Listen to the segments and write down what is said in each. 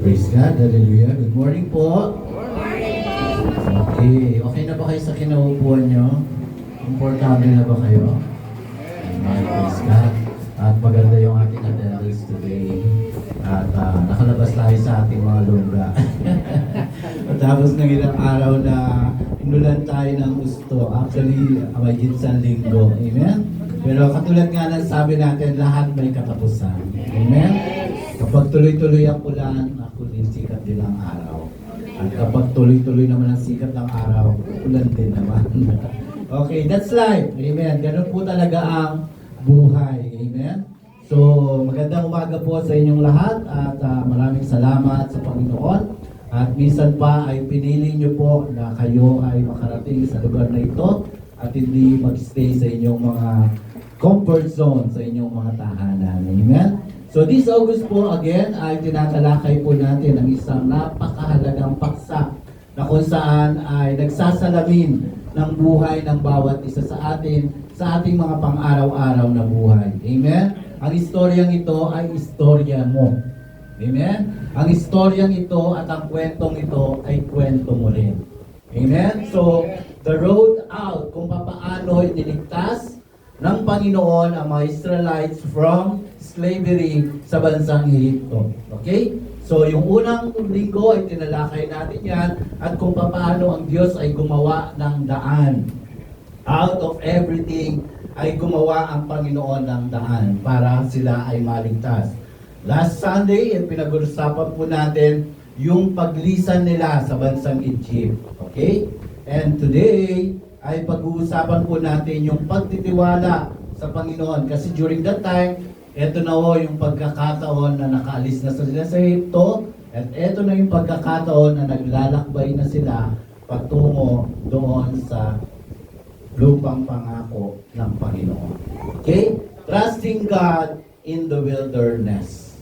Praise God, hallelujah. Good morning po. Okay, okay na ba kayo sa kinaupuan nyo? Komportable na ba kayo? Amen, praise God. At maganda yung ating attendance today. At nakalabas tayo sa ating mga lungga. At tapos ng ilang araw na inulan tayo ng gusto. Actually, may isang linggo. Amen? Pero katulad nga ng sabi natin, lahat may katapusan. Amen? Kapag tuloy-tuloy ang ulan, ako din sikat din ang araw. At kapag tuloy-tuloy naman ang sikat ng araw, ulan din naman. Okay, that's life. Amen. Ganun po talaga ang buhay. Amen. So, magandang umaga po sa inyong lahat at maraming salamat sa Panginoon. At minsan pa ay pinili niyo po na kayo ay makarating sa lugar na ito at hindi magstay sa inyong mga comfort zone, sa inyong mga tahanan. Amen. So this August po again ay tinatalakay po natin ang isang napakahalagang paksa na kung saan ay nagsasalamin ng buhay ng bawat isa sa atin sa ating mga pang-araw-araw na buhay. Amen? Ang istoryang ito ay istorya mo. Amen? Ang istoryang ito at ang kwentong ito ay kwento mo rin. Amen? So, the road out kung paano iniligtas ng Panginoon ang mga Israelites from slavery sa bansang Egypto. Okay? So, yung unang linggo ay tinalakay natin yan at kung paano ang Diyos ay gumawa ng daan. Out of everything ay gumawa ang Panginoon ng daan para sila ay maligtas. Last Sunday, pinag-usapan po natin yung paglisan nila sa bansang Egypt. Okay? And today, ay pag-uusapan po natin yung pagtitiwala sa Panginoon. Kasi during that time, ito na ho yung pagkakataon na nakaalis na sila sa Egypto at ito na yung pagkakataon na naglalakbay na sila patungo doon sa lupang pangako ng Panginoon. Okay? Trusting God in the wilderness.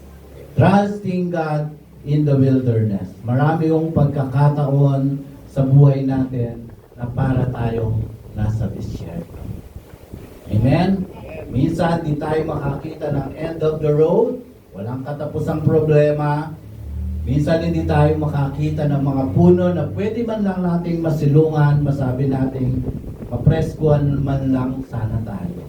Trusting God in the wilderness. Marami yung pagkakataon sa buhay natin na para tayong nasa disyerto. Amen? Minsan, di tayo makakita ng end of the road. Walang katapusang problema. Minsan, hindi tayo makakita ng mga puno na pwede man lang nating masilungan, masabi nating mapreskuhan man lang sana tayo.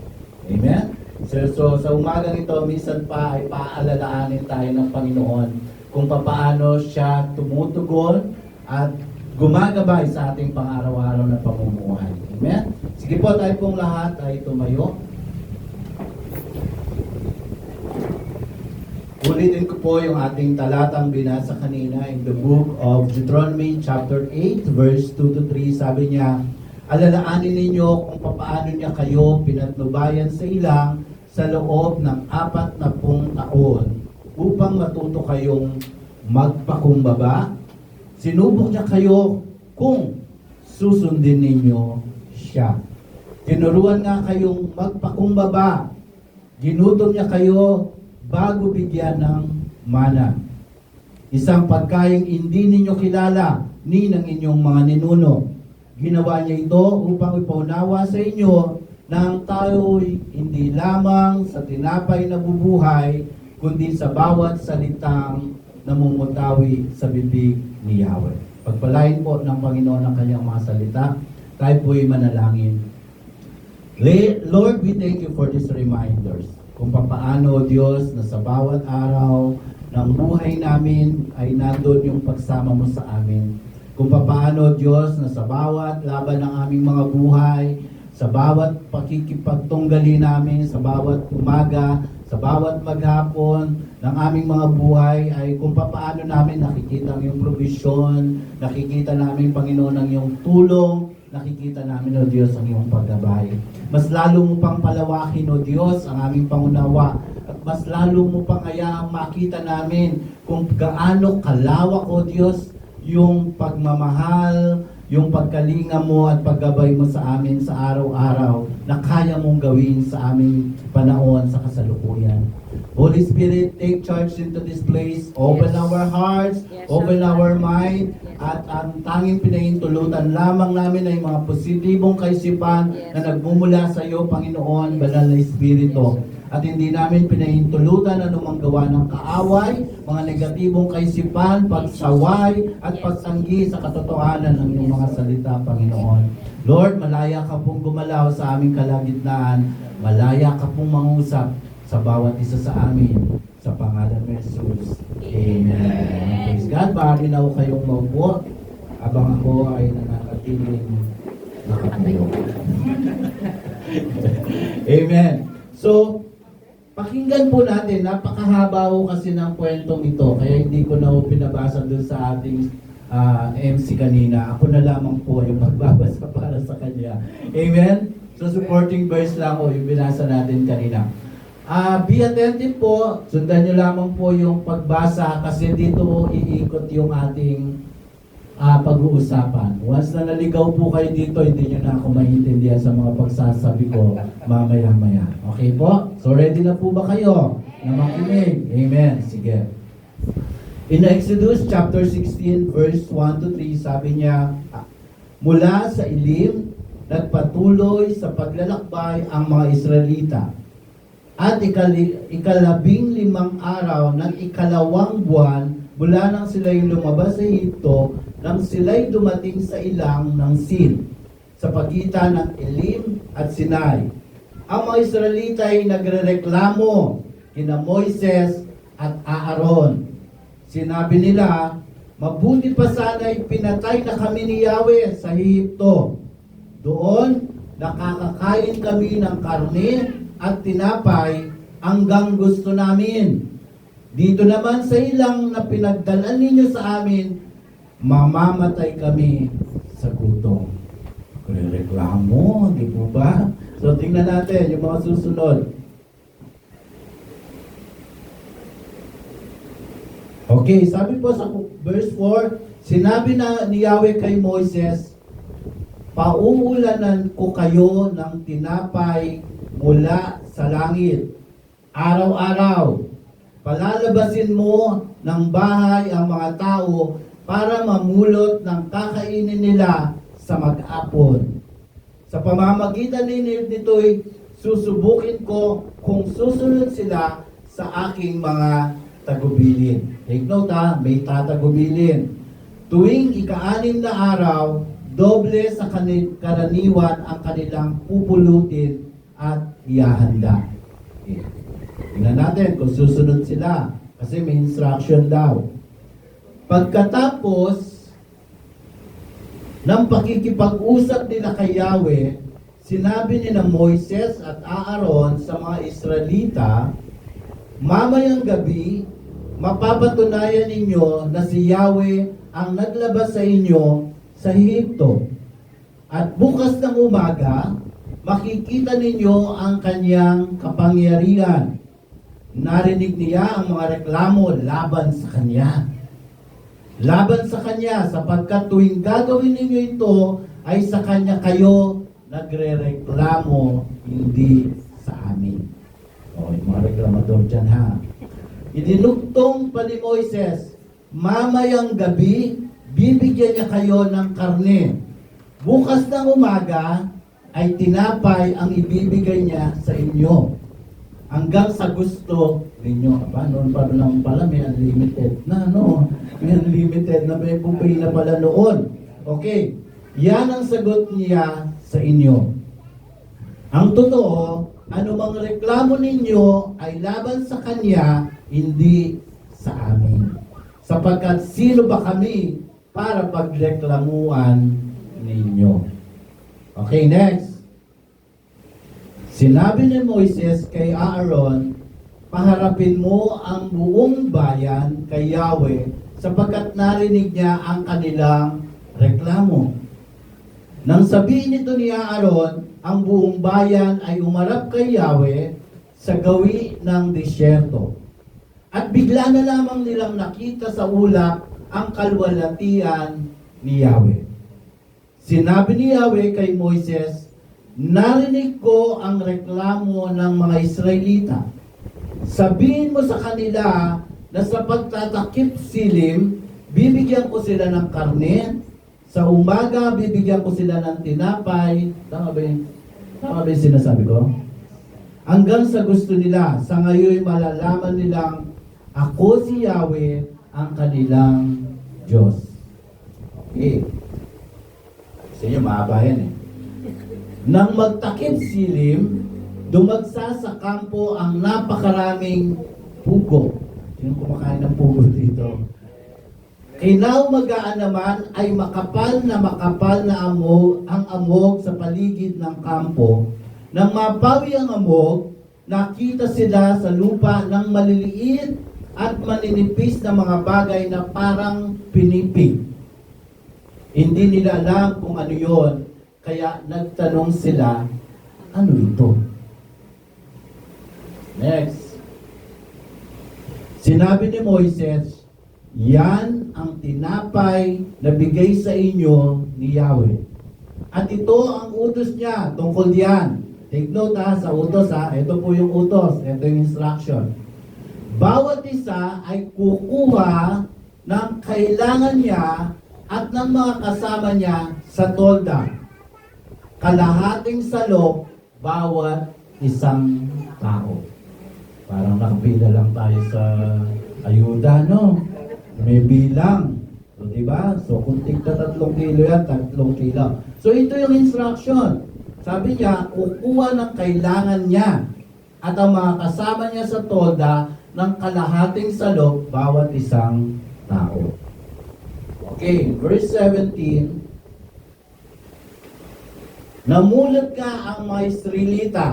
Amen? So sa umagang ito, minsan pa ay paalalahanin tayo ng Panginoon kung paano siya tumutugon at gumagabay sa ating pang-araw-araw na pamumuhay. Amen? Sige po, tayo pong lahat ay tumayo. Ulitin ko po yung ating talatang binasa kanina in the book of Deuteronomy chapter 8 verse 2 to 3. Sabi niya, alalaanin ninyo kung paano niya kayo pinatnubayan sa ilang sa loob ng 40 taon upang matuto kayong magpakumbaba. Sinubok niya kayo kung susundin ninyo siya. Tinuruan nga kayong magpakumbaba. Ginutom niya kayo bago bigyan ng mana. Isang pagkaing hindi ninyo kilala ni ng inyong mga ninuno. Ginawa niya ito upang ipaunawa sa inyo na ang tayo'y hindi lamang sa tinapay na bubuhay, kundi sa bawat salitang namumutawi sa bibig ni Yahweh. Pagpalain po ng Panginoon ang kanyang mga salita. Tayo po'y manalangin. Lord, we thank you for these reminders. Kung paano, Diyos, na sa bawat araw ng buhay namin ay nandun yung pagsama mo sa amin. Kung paano, Diyos, na sa bawat laban ng aming mga buhay, sa bawat pakikipagtunggali namin, sa bawat umaga, sa bawat maghapon ng aming mga buhay ay kung paano namin nakikita ang iyong provision, nakikita namin, Panginoon, ang iyong tulong, nakikita namin, O Diyos, ang iyong paggabay. Mas lalo mo pang palawakin, O Diyos, ang aming pangunawa at mas lalo mo pang hayaang makita namin kung gaano kalawak, O Diyos, yung pagmamahal, yung pagkalinga mo at paggabay mo sa amin sa araw-araw na kaya mong gawin sa aming panahon sa kasalukuyan. Holy Spirit, take charge into this place. Open our hearts, open our mind, at ang tanging pinahintulutan lamang namin ay mga positibong kaisipan na nagmumula sa iyo, Panginoon, Banal na Espiritu. at hindi namin pinahintulutan anumang gawa ng kaaway, mga negatibong kaisipan, pagsaway, at pagsanggi sa katotohanan ng iyong mga salita, Panginoon. Lord, malaya ka pong gumalaw sa aming kalagitnaan, malaya ka pong mangusap sa bawat isa sa amin, sa pangalan ni Jesus. Amen. Praise God. Bahagi na ho kayong maupo habang ako ay nananatiling nakatayo. Amen. So, pakinggan po natin, napakahaba ho kasi ng kwentong ito, kaya hindi ko na ho pinabasa doon sa ating MC kanina. Ako na lamang po yung magbabasa para sa kanya. Amen? So, supporting verse lang ho, yung binasa natin kanina. Be attentive po, sundan nyo lamang po yung pagbasa kasi dito iikot yung ating pag-uusapan. Once na naligaw po kayo dito, hindi nyo na ako maintindihan sa mga pagsasabi ko mamaya-maya. Okay po? So ready na po ba kayo na makinig? Amen. Sige. In Exodus chapter 16 verse 1 to 3, sabi niya, mula sa ilim, nagpatuloy sa paglalakbay ang mga Israelita. At ika-15 araw ng ikalawang buwan, mula nang sila'y lumabas sa Egypto, nang sila'y dumating sa ilang ng Sin, sa pagitan ng Elim at Sinai. Ang mga Israelita ay nagrereklamo kina Moises at Aaron. Sinabi nila, mabuti pa sana'y pinatay na kami ni Yahweh sa Egypto. Doon, nakakakain kami ng karne at tinapay hanggang gusto namin. Dito naman sa ilang na pinagdalan ninyo sa amin, mamamatay kami sa gutom. Reklamo, di po ba? So tingnan natin yung mga susunod. Okay, sabi po sa verse 4, sinabi na ni Yahweh kay Moises, pauulanan ko kayo ng tinapay mula sa langit. Araw-araw, palalabasin mo ng bahay ang mga tao para mamulot ng kakainin nila sa mag-apon. Sa pamamagitan nito'y susubukin ko kung susunod sila sa aking mga tagubilin. Take note may tatagubilin. Tuwing ika-6 na araw, doble sa karaniwan ang kanilang pupulutin at ihahanda. Okay. Tingnan natin kung susunod sila kasi may instruction daw. Pagkatapos ng pakikipag-usap nila kay Yahweh, sinabi ni na Moises at Aaron sa mga Israelita, mamayang gabi, mapapatunayan ninyo na si Yahweh ang naglabas sa inyo sa Ehipto. At bukas ng umaga, makikita ninyo ang kanyang kapangyarihan. Narinig niya ang mga reklamo laban sa kanya. Laban sa kanya, sapagkat tuwing gagawin ninyo ito, ay sa kanya kayo nagre-reklamo, hindi sa amin. O, yung mga reklamador dyan ha. Idinugtong pa ni Moises, mamayang gabi, bibigyan niya kayo ng karne. Bukas ng umaga, ay tinapay ang ibibigay niya sa inyo. Hanggang sa gusto ninyo. Aba, noon pa lang pala may unlimited na, no? May unlimited na may buffet na pala noon. Okay, yan ang sagot niya sa inyo. Ang totoo, anumang reklamo ninyo ay laban sa kanya, hindi sa amin. Sapagkat sino ba kami para pagreklamuan ninyo? Okay, next. Sinabi ni Moises kay Aaron, paharapin mo ang buong bayan kay Yahweh sapagkat narinig niya ang kanilang reklamo. Nang sabihin nito ni Aaron, ang buong bayan ay umarap kay Yahweh sa gawi ng disyerto. At bigla na lamang nilang nakita sa ulap ang kalwalatian ni Yahweh. Sinabi ni Yahweh kay Moises, narinig ko ang reklamo ng mga Israelita. Sabihin mo sa kanila na sa pagtatakip silim, bibigyan ko sila ng karne, sa umaga bibigyan ko sila ng tinapay. Tama ba yung sinasabi ko? hanggang sa gusto nila. Sa ngayon malalaman nilang ako si Yahweh ang kanilang Diyos. Okay. Sa inyo, mahaba yan eh. Nang magtakip silim, dumagsa sa kampo ang napakaraming pugo. Sino kumakain ng pugo dito? Kinaumagahan naman ay makapal na amog, ang amog sa paligid ng kampo. Nang mapawi ang amog, nakita sila sa lupa ng maliliit at maninipis na mga bagay na parang pinipig. Hindi nila alam kung ano yon, kaya nagtanong sila, ano ito? Next. Sinabi ni Moises, yan ang tinapay na bigay sa inyo ni Yahweh. At ito ang utos niya tungkol diyan. Take note sa utos Ito po yung utos. Ito yung instruction. Bawat isa ay kukuha ng kailangan niya at ng mga kasama niya sa tolda. Kalahating salok bawat isang tao. Parang nakapila lang tayo sa ayuda, no? May bilang. So, diba? So, kung tigta 3 kilo yan, 3 kilo. So, ito yung instruction. Sabi niya, kukuha ng kailangan niya at ang mga kasama niya sa tolda ng kalahating salok bawat isang tao. Okay, verse 17. Namulat ka ang mga Israelita.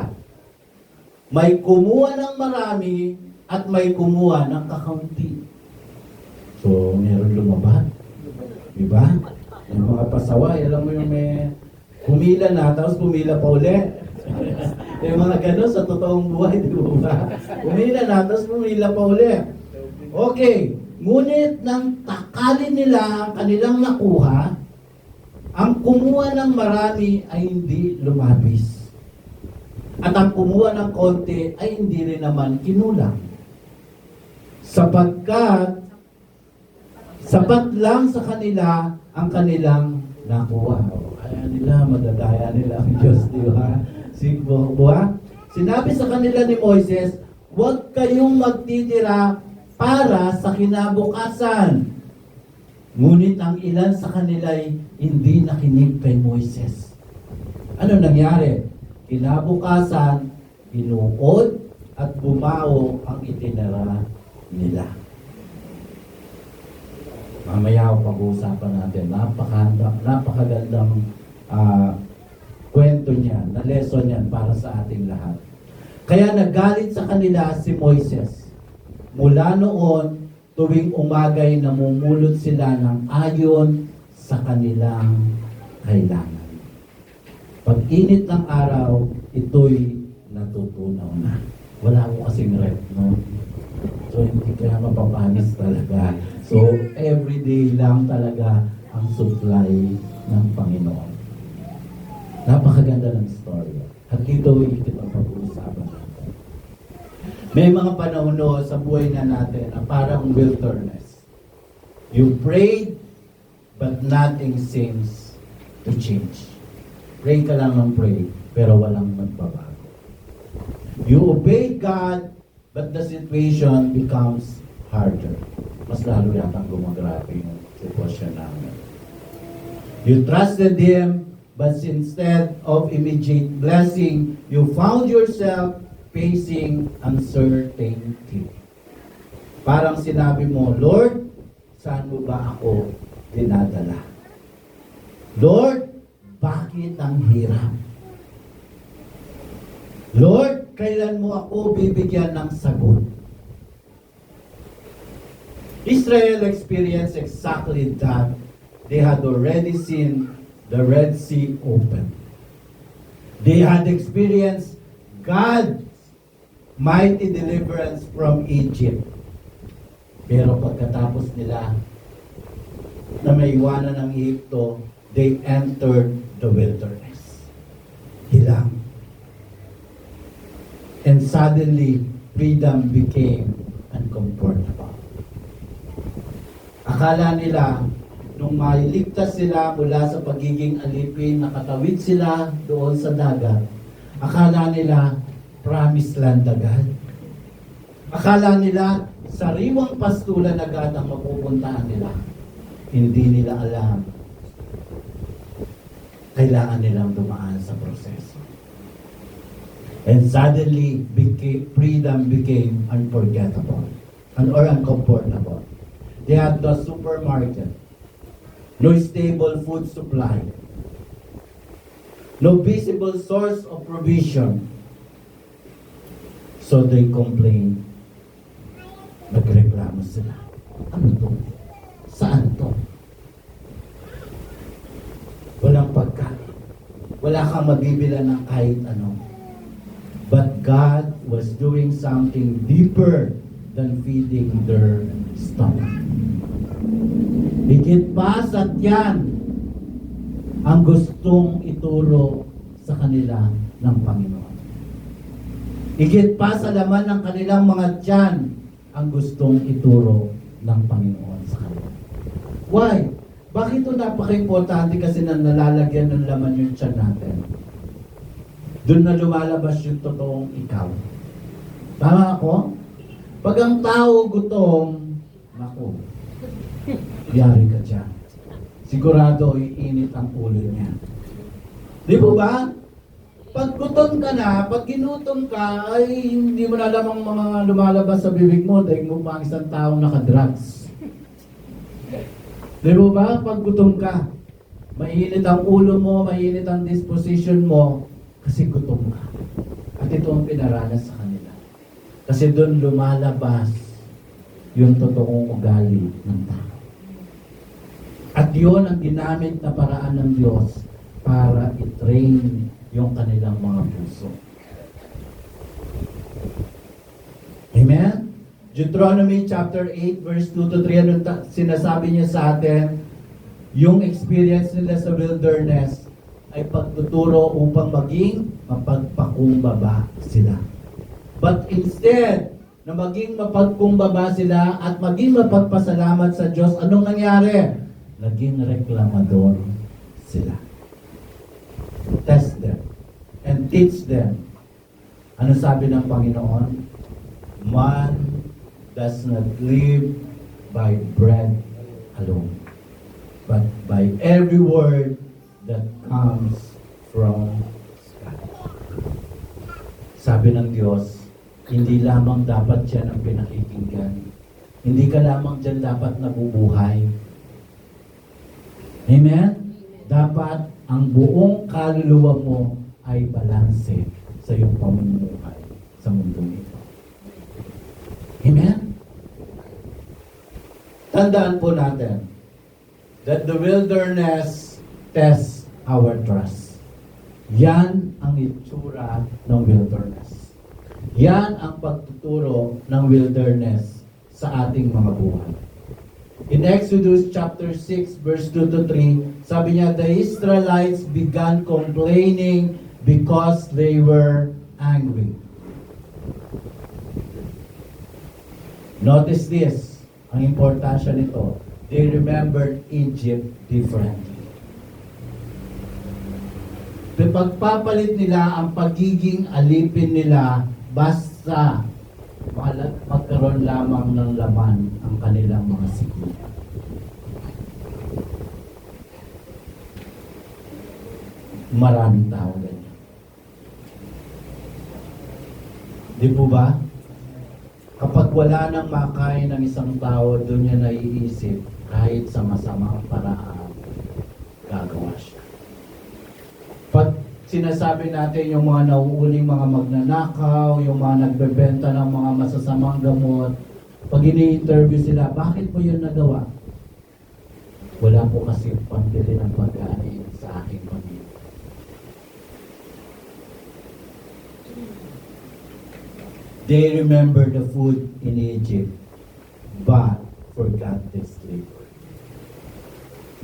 May kumuha ng marami at may kumuha ng kakaunti. So, meron lumabas. Diba? Yung mga pasaway, alam mo yung may humila na, tapos pumila pa uli. Yung mga gano'n sa totoong buhay, di ba? Humila na, tapos pumila pa uli. Okay. Ngunit nang takalin nila ang kanilang nakuha, ang kumuha ng marami ay hindi lumabis. At ang kumuha ng konti ay hindi rin naman kinulang. Sapagkat sapat lang sa kanila ang kanilang nakuha. Kaya nila, madadaya nila ang Diyos, di ba? Sinabi sa kanila ni Moises, huwag kayong magtitira para sa kinabukasan. Ngunit ang ilan sa kanila'y hindi nakinig kay Moises. Ano nangyari? Kinabukasan, inuod at bumao ang itinara nila. Mamaya pag-uusapan natin, napakagandang kwento niyan, na lesson niyan para sa ating lahat. Kaya nagalit sa kanila si Moises. Mula noon, tuwing umagay namumulot sila ng ayon sa kanilang kailangan. Pag-init ng araw, ito'y natutunaw na. Wala ko kasing rep, no? So, hindi kaya mapapanis talaga. So, everyday lang talaga ang supply ng Panginoon. Napakaganda ng story. At ito ang pag-uusapan natin. May mga panahon sa buhay na natin na parang wilderness. You prayed, but nothing seems to change. Pray ka lang ng pray, pero walang magbabago. You obey God, but the situation becomes harder. Mas lalo yatang gumagrabe yung sitwasyon namin. You trusted Him, but instead of immediate blessing, you found yourself facing uncertainty. Parang sinabi mo, Lord, saan mo ba ako dinadala? Lord, bakit ang hirap? Lord, kailan mo ako bibigyan ng sagot? Israel experienced exactly that. They had already seen the Red Sea open. They had experienced God's mighty deliverance from Egypt. Pero pagkatapos nila na maiwanan ng Egypto, they entered the wilderness. Hilang. And suddenly, freedom became uncomfortable. Akala nila, nung mailigtas sila mula sa pagiging alipin, nakatawid sila doon sa dagat, akala nila, promised land agad. Akala nila, sariwang pastulan agad ang mapupuntahan nila. Hindi nila alam. Kailangan nilang dumaan sa proseso. And suddenly, freedom became unforgettable or uncomfortable. They had no supermarket, no stable food supply, no visible source of provision. So they complained. Nagreklamo sila. Ano to? Saan to? Walang pagkain. Wala kang mabibila ng kahit ano. But God was doing something deeper than feeding their stomach. Higit pa sa tiyan ang gustong ituro sa kanila ng Panginoon. Higit pa sa laman ng kanilang mga tiyan ang gustong ituro ng Panginoon sa kanila. Why? Bakit ito napaka-importante? Kasi nalalagyan ng laman yung tiyan natin. Doon na lumalabas yung totoong ikaw. Tama ako? Pag ang tao gutom, naku, yari ka dyan. Sigurado iinit ang ulo niya. Di po ba? Pag gutom ka na, pag ginutom ka, ay hindi mo na alam ang mga lumalabas sa bibig mo dahil mo pa ang isang taong nakadrugs. Di po ba? Pag gutom ka, mainit ang ulo mo, mainit ang disposition mo, kasi gutom ka. At ito ang pinaranas sa kanila. Kasi doon lumalabas yung totoong ugali ng tao. At yun ang ginamit na paraan ng Diyos para i-train yung kanilang mga puso. Amen? Deuteronomy chapter 8 verse 2 to 3, anong sinasabi niya sa atin? Yung experience nila sa wilderness ay pagtuturo upang maging mapagpakumbaba sila. But instead, na maging mapagkumbaba sila at maging mapagpasalamat sa Diyos, anong nangyari? Naging reklamador sila. Test them and teach them. Ano sabi ng Panginoon? Man does not live by bread alone, but by every word that comes from God. Sabi ng Diyos, hindi lamang dapat yan ang pinakikinggan. Hindi ka lamang dyan dapat nabubuhay. Amen? Dapat ang buong kaluluwa mo ay balanse sa iyong pamumuhay sa mundong ito. Amen? Tandaan po natin that the wilderness tests our trust. Yan ang itsura ng wilderness. Yan ang pagtuturo ng wilderness sa ating mga buhay. In Exodus chapter 6 verse 2 to 3, sabi niya, the Israelites began complaining because they were angry. Notice this, ang importansya nito. They remembered Egypt differently. Pagpapalit nila ang pagiging alipin nila basta magkaroon lamang ng laman ang kanilang mga siguro. Maraming tao ganyan. Di po ba? Kapag wala nang makain ng isang tao, doon niya naiisip kahit sa masamang paraan, gagawa siya. Pag sinasabi natin yung mga nauuling mga magnanakaw, yung mga nagbebenta ng mga masasamang gamot, pag ini-interview sila, bakit mo yun nagawa? Wala po kasi pambili ng pagkain sa aking pamilya. They remember the food in Egypt, but forgot the slavery.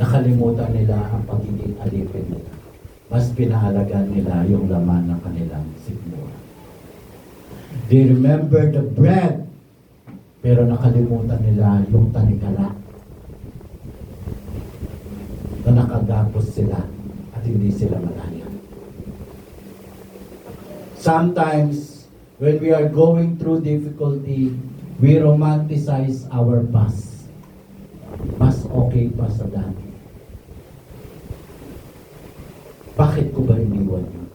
Nakalimutan nila ang pagiging alipin nila. Mas pinahalagan nila yung laman ng kanilang sikmura. They remember the bread, pero nakalimutan nila yung tanikala. Na nakagapos sila at hindi sila malaya. Sometimes, when we are going through difficulty, we romanticize our past. Mas okay pa sa dati. Bakit ko ba iniwan yun?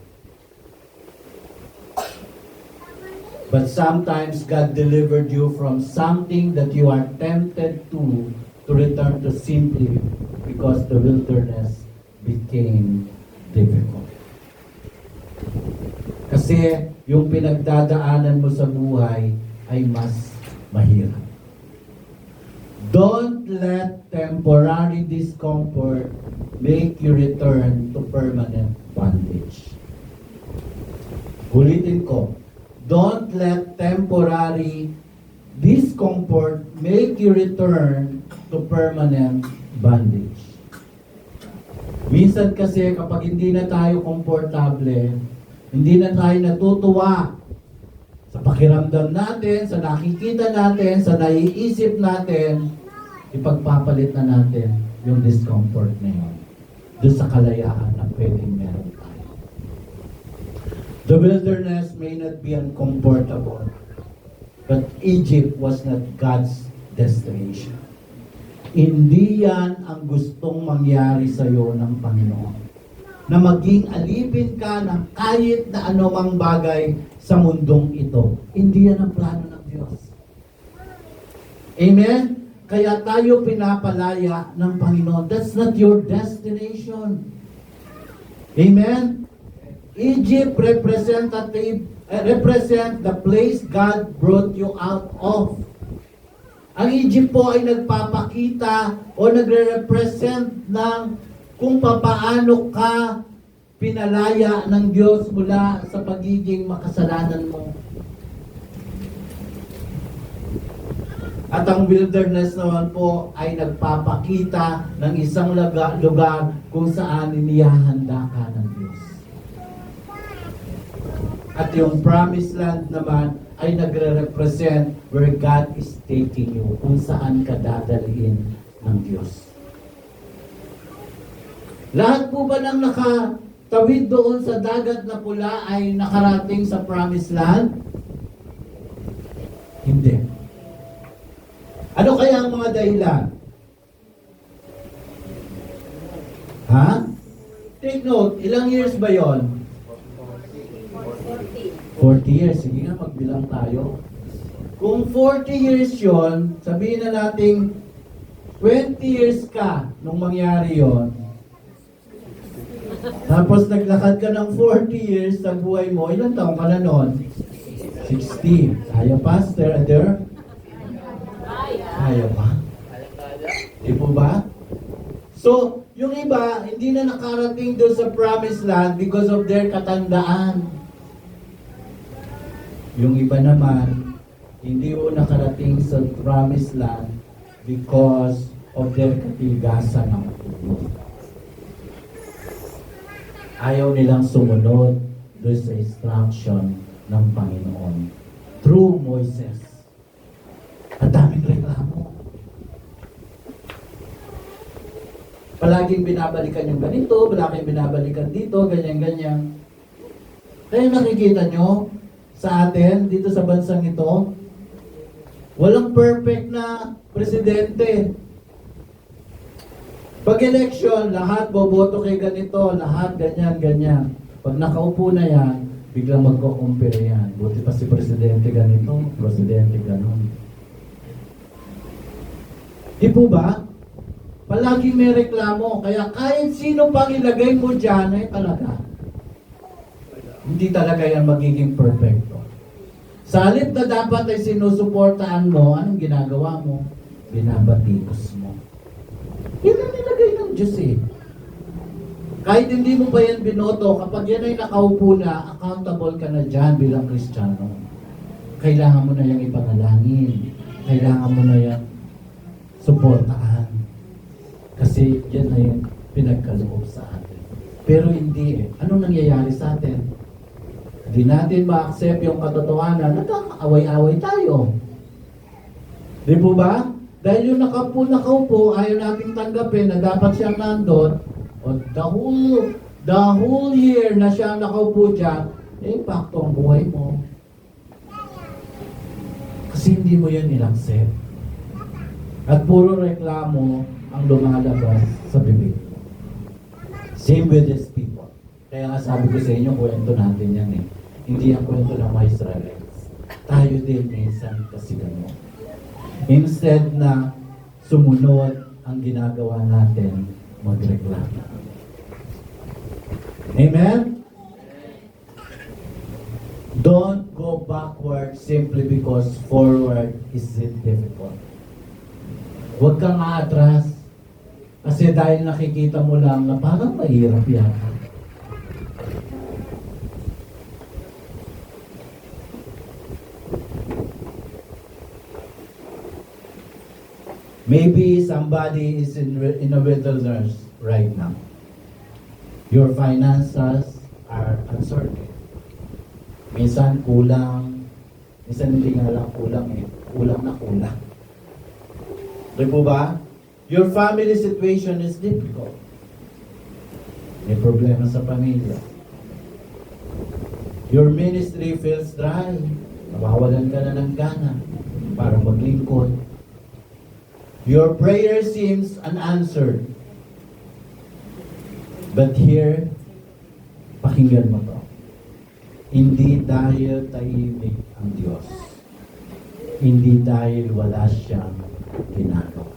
But sometimes God delivered you from something that you are tempted to return to simply because the wilderness became difficult. Kasi yung pinagdadaanan mo sa buhay ay mas mahirap. Don't let temporary discomfort make you return to permanent bondage. Ulitin ko, don't let temporary discomfort make you return to permanent bondage. Minsan kasi kapag hindi na tayo komportable, hindi na tayo natutuwa sa pakiramdam natin, sa nakikita natin, sa naiisip natin, ipagpapalit na natin yung discomfort na yun doon sa kalayaan na pwedeng meron tayo. The wilderness may not be uncomfortable, but Egypt was not God's destination. Hindi yan ang gustong mangyari sa iyo ng Panginoon. Na maging alipin ka ng kahit na anumang bagay sa mundong ito. Hindi yan ang plano ng Diyos. Amen? Kaya tayo pinapalaya ng Panginoon. That's not your destination. Amen? Egypt represent the place God brought you out of. Ang Egypt po ay nagpapakita o nagre-represent ng kung papaano ka pinalaya ng Diyos mula sa pagiging makasalanan mo. At ang wilderness naman po ay nagpapakita ng isang lugar kung saan inihahanda ka ng Diyos. At yung promised land naman ay nagre-represent where God is taking you, kung saan ka dadalhin ng Diyos. Lahat po ba ng nakatawid doon sa dagat na pula ay nakarating sa promised land? Hindi. Ano kaya ang mga dahilan? Ha? Take note, ilang years ba yon? 40 years. Sige nga, magbilang tayo. Kung 40 years yon, sabihin na natin 20 years ka nung mangyari yon. Tapos naglakad ka ng 40 years sa buhay mo, ilang taong ka na nun? 60. Kaya pa, Sister Adair? Kaya pa? Di po ba? So, yung iba, hindi na nakarating doon sa promised land because of their katandaan. Yung iba naman, hindi po nakarating sa promised land because of their katigasan ng ulo. Ayaw nilang sumunod doon sa instruction ng Panginoon through Moises. Ang daming reklamo. Palaging binabalikan yung ganito, palaging binabalikan dito, ganyan-ganyan. Kaya nakikita nyo, sa atin, dito sa bansang ito, walang perfect na presidente. Pag election, lahat boboto kay ganito, lahat ganyan. Pag nakaupo na yan, biglang magko-compare yan. Buti pa si presidente ganito, presidente ganon. Di po ba? Palaging may reklamo. Kaya kahit sino pang ilagay mo dyan, ay talaga. Hindi talaga yan magiging perfecto. Sa halip na dapat ay sinusuportahan mo, anong ginagawa mo? Binabatikos mo. Yan ang nilagay ng Diyos eh. Kahit hindi mo pa yan binoto, kapag yan ay nakaupo na, accountable ka na dyan bilang Kristiyano. Kailangan mo na yung ipanalangin. Kailangan mo na yung suportahan. Kasi yan na yung pinagkaloob sa atin. Pero hindi eh. Anong nangyayari sa atin? Hindi natin ma-accept yung katotohanan, nagkakaaway-away tayo. Di po ba? Dahil yung nakaupo, ayaw nating tanggapin na dapat siyang nandun, o the whole year na siya nakaupo dyan, impacto ang buhay mo. Kasi hindi mo yan in-accept. At puro reklamo ang lumalabas sa bibig. Same with these people. Kaya nga sabi ko sa inyo, kwento natin yan eh. Hindi ang kwento ng mga Israelites. Tayo din minsan kasi gano'n. Instead na sumunod, ang ginagawa natin, magreklamo. Amen? Don't go backward simply because forward is difficult. Huwag kang aatras kasi dahil nakikita mo lang na parang mahirap yata. Maybe somebody is in a wilderness right now. Your finances are uncertain. Minsan kulang, minsan hindi nga lang kulang eh. Kulang na kulang. Di po ba? Your family situation is difficult. May problema sa pamilya. Your ministry feels dry. Nawawalan ka na ng gana para maglingkod. Your prayer seems unanswered. But here, pakinggan mo to. Hindi dahil tahimik ang Diyos. Hindi dahil wala siyang ginagawa.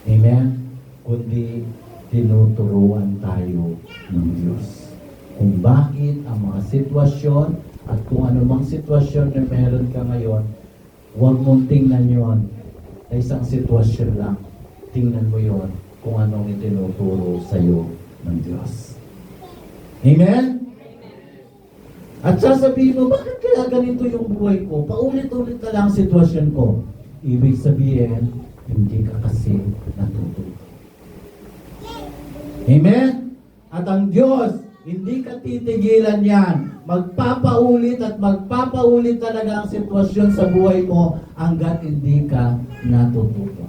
Amen? Kundi tinuturuan tayo ng Diyos. Kung bakit ang mga sitwasyon at kung anumang sitwasyon na meron ka ngayon, huwag mong tingnan yon na isang sitwasyon lang. Tingnan mo yon kung anong itinuturo sa iyo ng Diyos. Amen? At sasabihin mo, bakit kaya ganito yung buhay ko? Paulit-ulit na lang ang sitwasyon ko. Ibig sabihin, hindi ka kasi natututo. Amen? At ang Diyos, hindi ka titigilan yan. Magpapaulit at magpapaulit talaga ang sitwasyon sa buhay mo hanggat hindi ka natututo.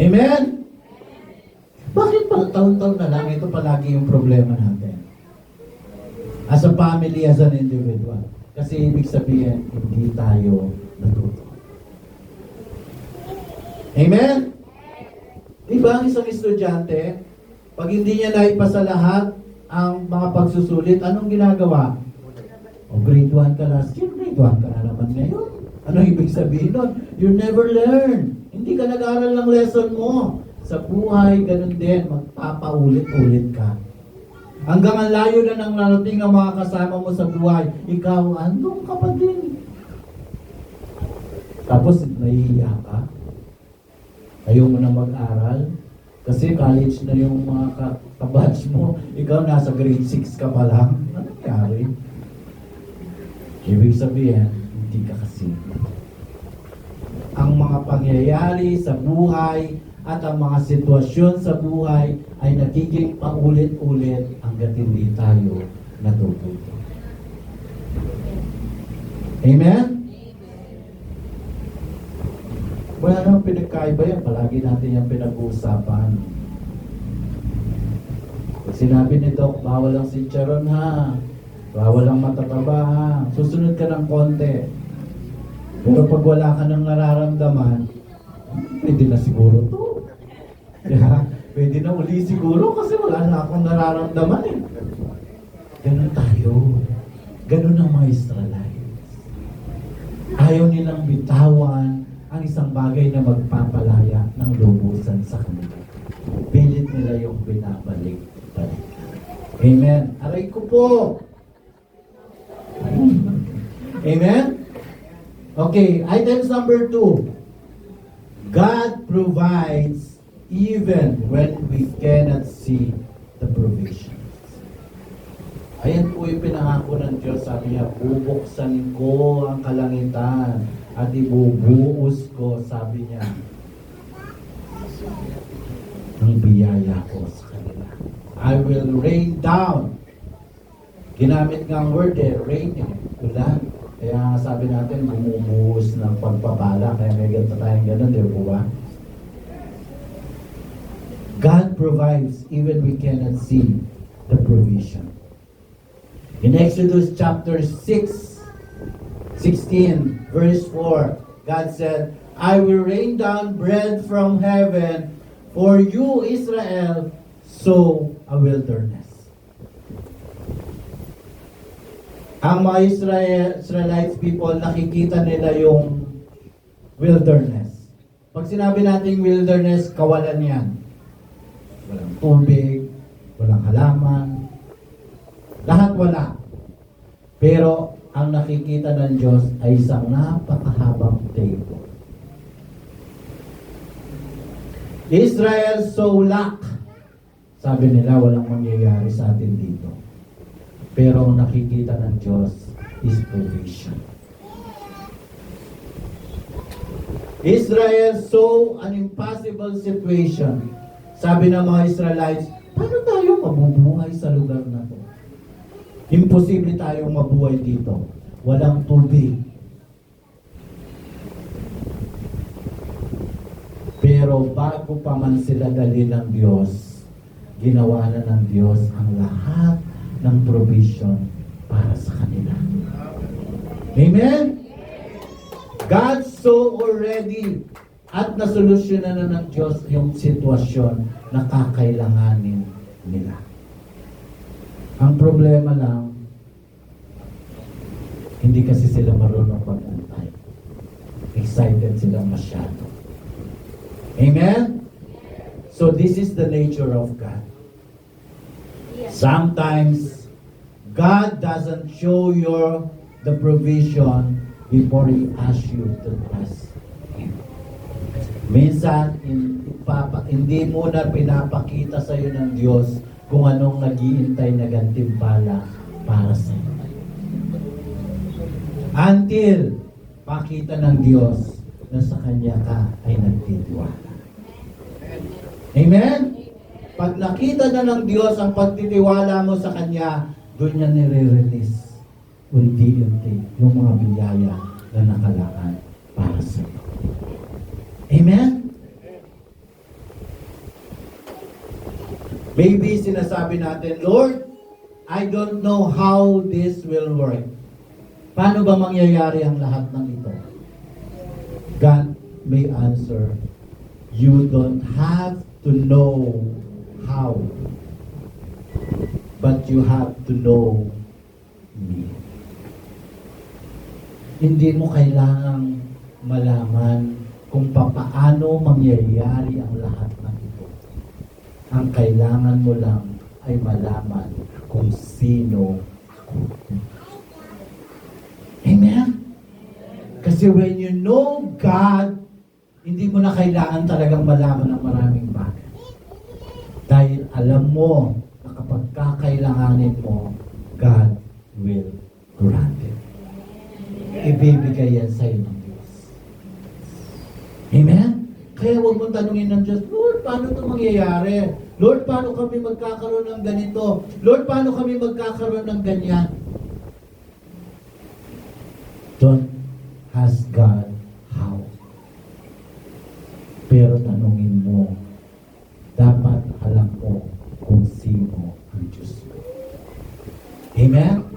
Amen? Bakit pa taon-taon na lang ito palagi yung problema natin? As a family, as an individual. Kasi ibig sabihin, hindi tayo natuto. Amen? Diba ang isang estudyante, pag hindi niya naipasa lahat ang mga pagsusulit, anong ginagawa? O grade 1 ka last year, grade 1 ka na naman ngayon. Ano ibig sabihin nun? You never learn. Hindi ka nag-aaral ng lesson mo. Sa buhay, ganun din, magpapaulit-ulit ka. Hanggang ang layo na ng narating ng mga kasama mo sa buhay, ikaw, andun ka pa din. Tapos, nahihiya ka. Ayaw mo na mag-aral. Kasi college na yung mga kabatch mo. Ikaw, nasa grade 6 ka pa lang. Ano nangyari? Ibig sabihin, hindi ka kasi. Ang mga pangyayari sa buhay at ang mga sitwasyon sa buhay ay nagiging paulit-ulit hanggat hindi tayo natututo. Amen? Wala namang pinagkaiba yan. Palagi natin yung pinag-uusapan. Pag sinabi ni Doc, bawal ang sincharon ha. Bawal ang matataba ha. Susunod ka ng konti. Pero pag wala ka ng nararamdaman, pwede na siguro to. Yeah, pwede na uli siguro kasi wala na akong nararamdaman eh. Ganun tayo. Ganun ang mga Israelites. Ayaw nilang bitawan ang isang bagay na magpapalaya ng lubusan sa kanila. Pilit nila yung binabalik-balik. Amen. Aray ko po. Amen? Okay, items number 2. God provides even when we cannot see the provisions. Ayan po yung pinangako ng Diyos. Sabi niya, bubuksan ko ang kalangitan at ibubuhos ko, sabi niya, ng biyaya ko sa kanila. I will rain down. Ginamit nga ang word rain ulan. Kaya sabi natin, bumubuhos ng pagpapala. Kaya may ganito tayong ganun, di ba? God provides even we cannot see the provision. In Exodus chapter 6, 16, verse 4, God said, I will rain down bread from heaven for you, Israel, so a wilderness. Ang mga Israelites people, nakikita nila yung wilderness. Pag sinabi nating wilderness, kawalan yan. Walang tubig, walang halaman, lahat wala. Pero ang nakikita ng Diyos ay isang napakahabang table. Israel so lack. Sabi nila, walang mangyayari sa atin dito. Pero ang nakikita ng Diyos is provision. Israel saw an impossible situation. Sabi ng mga Israelites, paano tayo mabubuhay sa lugar na to? Imposible tayong mabuhay dito. Walang tubig. Pero bago pa man sila dali ng Diyos, ginawa na ng Diyos ang lahat ng provision para sa kanila. Amen? God saw already at nasolusyonan na ng Diyos yung sitwasyon na kakailanganin nila. Ang problema lang, hindi kasi sila marunong pag-antay. Excited sila masyado. Amen? So this is the nature of God. Sometimes, God doesn't show you the provision before He asks you to trust Him. Minsan, hindi muna pinapakita sa iyo ng Diyos kung anong naghihintay na gantimpala para sa iyo. Until pakita ng Diyos na sa Kanya ka ay nagtitiwala. Amen? Pag nakita na ng Diyos ang pagtitiwala mo sa Kanya, doon niya nire-release unti-unti yung mga biyaya na nakalaan para sa iyo. Amen? Maybe sinasabi natin, Lord, I don't know how this will work. Paano ba mangyayari ang lahat ng ito? God may answer, you don't have to know how, but you have to know me. Hindi mo kailangang malaman kung paano mangyayari ang lahat ng ito. Ang kailangan mo lang ay malaman kung sino ako. Amen? Kasi when you know God, hindi mo na kailangan talagang malaman ang maraming bagay. Dahil alam mo na kapag kakailanganin mo, God will grant it. Ibibigay yan sa'yo ng Diyos. Amen? Kaya huwag mong tanungin ng Diyos, Lord, paano ito mangyayari? Lord, paano kami magkakaroon ng ganito? Lord, paano kami magkakaroon ng ganyan? Don't ask God how. Pero tanungin mo, dapat alam mo kung sino ang Diyos mo. Amen?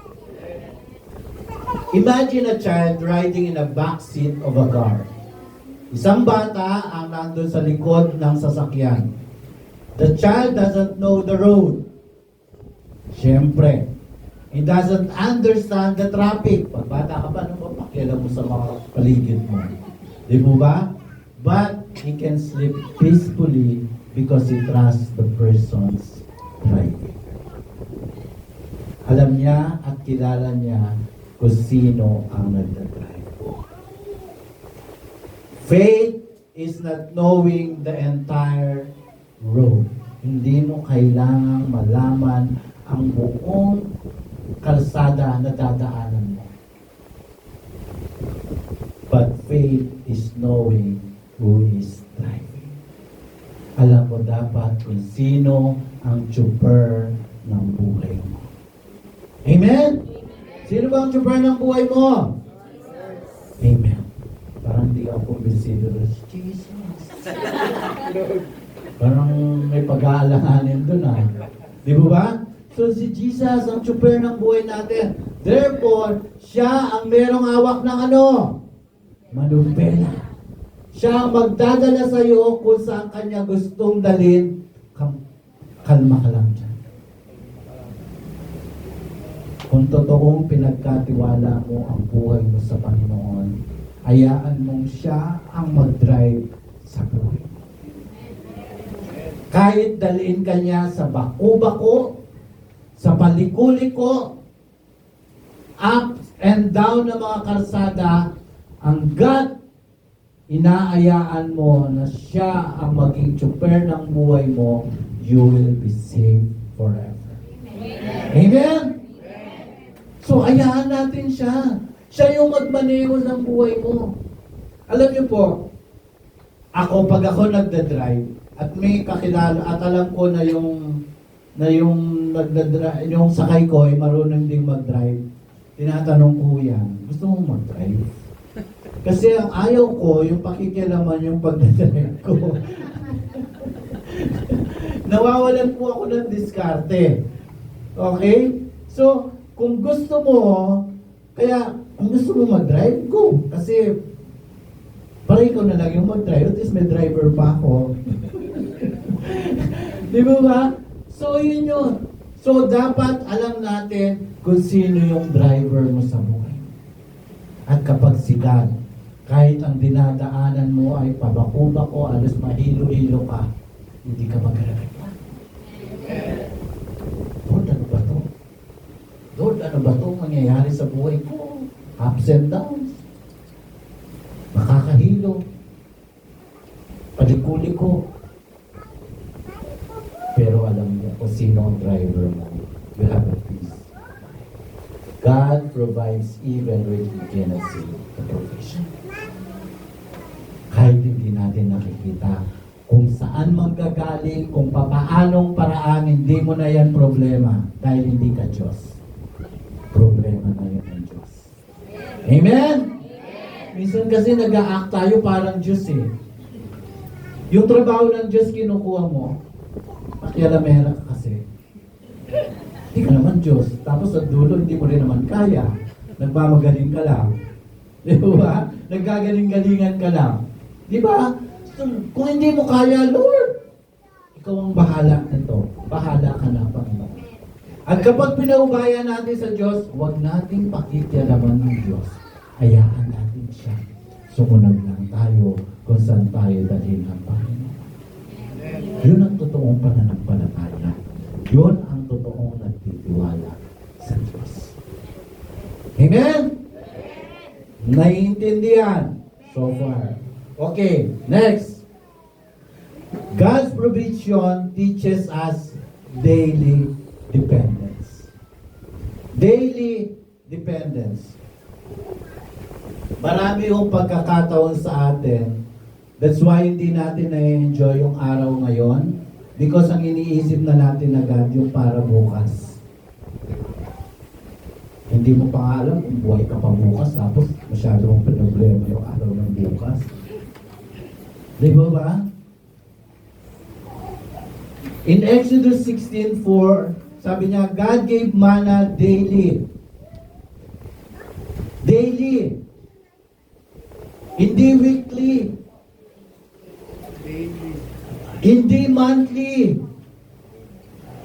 Imagine a child riding in a back seat of a car. Isang bata ang nandun sa likod ng sasakyan. The child doesn't know the road. Siyempre, he doesn't understand the traffic. Pag bata ka pa, ano ba pakialam mo sa mga paligid mo? Di po ba? But he can sleep peacefully because he trusts the person's driving. Alam niya at kilala niya kung sino ang nagdadrive. Faith is not knowing the entire road. Hindi mo kailangang malaman ang buong kalsada na dadaanan mo. But faith is knowing who is driving. Alam mo dapat kung sino ang chauffeur ng buhay mo. Amen? Sino ba ang chauffeur ng buhay mo? Amen. Parang di ako kumbinsido. Jesus. Parang may pag-aalanganin dun ah. Di ba ba? So si Jesus ang chauffeur ng buhay natin. Therefore, siya ang merong hawak ng ano? Manumbela. Siya ang magdadala sa iyo kung saan kanya gustong dalhin. Kalma ka lang dyan. Kung totoong pinagkatiwala mo ang buhay mo sa Panginoon, hayaan mong siya ang mag-drive sa buhay mo. Kahit dalhin ka niya sa bako-bako, sa paliko-liko, up and down na mga kalsada, ang God, inaayaan mo na siya ang maging tsuper ng buhay mo, you will be saved forever. Amen? So, ayaan natin siya. Siya yung magmaneho ng buhay mo. Alam niyo po, pag ako nagda-drive, at may kakilala, at alam ko na yung nagda-drive, yung sakay ko ay marunong ding mag-drive, tinatanong ko yan, gusto mong mag-drive? Kasi ang ayaw ko, yung pakikialaman yung pagdadrive ko. Nawawalan po ako ng diskarte. Okay? So, kung gusto mo, kung gusto mo mag-drive, go. Kasi, paray ko na lang yung mag-drive. At least may driver pa ako. Di ba ba? So, yun yun. So, dapat alam natin kung sino yung driver mo sa buhay. At kapag si God, kahit ang dinadaanan mo ay pabako-bako, alos mahilo-hilo ka, hindi ka mag-alagay pa. Lord, ano ba to? Lord, ano ba to mangyayari sa buhay ko? Ups and downs. Makakahilo. Paliko-liko. Pero alam mo kung sino ang driver mo. You have a peace. God provides even when we cannot see the provision. Kahit hindi natin nakikita kung saan manggagaling, kung papaanong paraan, hindi mo na yan problema dahil hindi ka Diyos. Problema na yan ng Diyos. Amen? Minsan kasi nag-a-act tayo parang Diyos eh. Yung trabaho ng Diyos kinukuha mo, pakialamera ka kasi. Hindi ka naman Diyos. Tapos sa dulo, hindi mo rin naman kaya. Nagmamagaling ka lang. Di ba? Naggagaling-galingan ka lang. Di ba? So, kung hindi mo kaya, Lord, ikaw ang bahala nito. Bahala ka na, Panginoon. At kapag pinaubayan natin sa Diyos, huwag nating pakikialaman ng Diyos. Hayaan natin siya. Sumunod lang tayo kung saan tayo dalhin ang Panginoon. Yun ang totoong pananampalataya. Yun ang totoong nagtitiwala sa Diyos. Amen? Naiintindihan so far. Okay, next. God's provision teaches us daily dependence. Daily dependence. Marami yung pagkakataon sa atin. That's why hindi natin na-enjoy yung araw ngayon. Because ang iniisip na natin agad yung para bukas. Hindi mo pa nga alam kung buhay ka pa bukas, tapos masyado mong problema yung araw ng bukas. Di ba ba? In Exodus 16:4, sabi niya, God gave manna daily. Daily. Hindi weekly. Hindi monthly.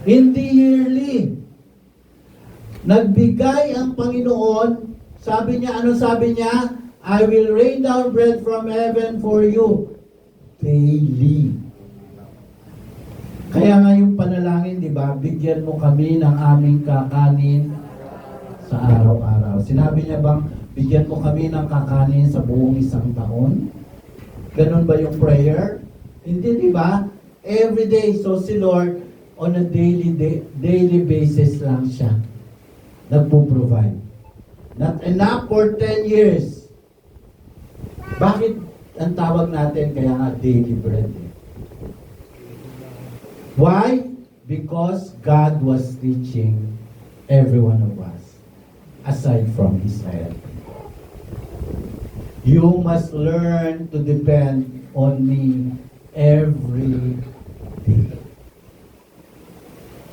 Hindi yearly. Nagbigay ang Panginoon, sabi niya, ano sabi niya? I will rain down bread from heaven for you. Daily. Kaya nga yung panalangin, di ba? Bigyan mo kami ng aming kakanin sa araw-araw. Sinabi niya bang, bigyan mo kami ng kakanin sa buong isang taon? Ganun ba yung prayer? Hindi, di ba? Every day, so si Lord, on a daily basis lang siya nagpo-provide. Not enough for 10 years. Bakit ang tawag natin kaya nga daily bread? Why? Because God was teaching every one of us, aside from Israel. You must learn to depend on me every day.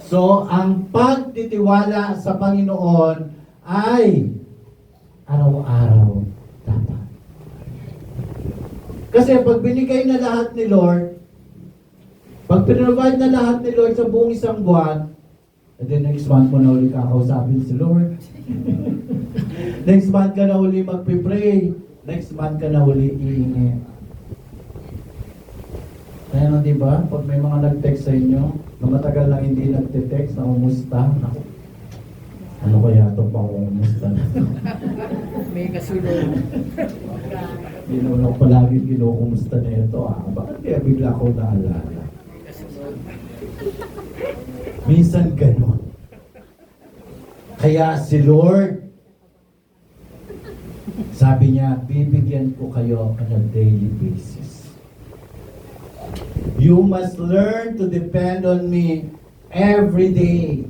So, ang pagtitiwala sa Panginoon ay araw-araw dapat. Kasi pag binigay na lahat ni Lord, pag pinrovide na lahat ni Lord sa buong isang buwan, and then next month mo na uli kakausapin si Lord. Next month ka na uli magpipray. Next month ka na uli iingi. Kaya na diba, pag may mga nag-text sa inyo, na matagal lang hindi nagte-text, na umusta, naku, ano kaya ito pang umusta na? May kasunod. Hindi naman ako palagi kinukumusta na ito. Bakit kaya bigla ko naalala? Minsan ganon. Kaya si Lord, sabi niya, bibigyan ko kayo on a daily basis. You must learn to depend on me every day.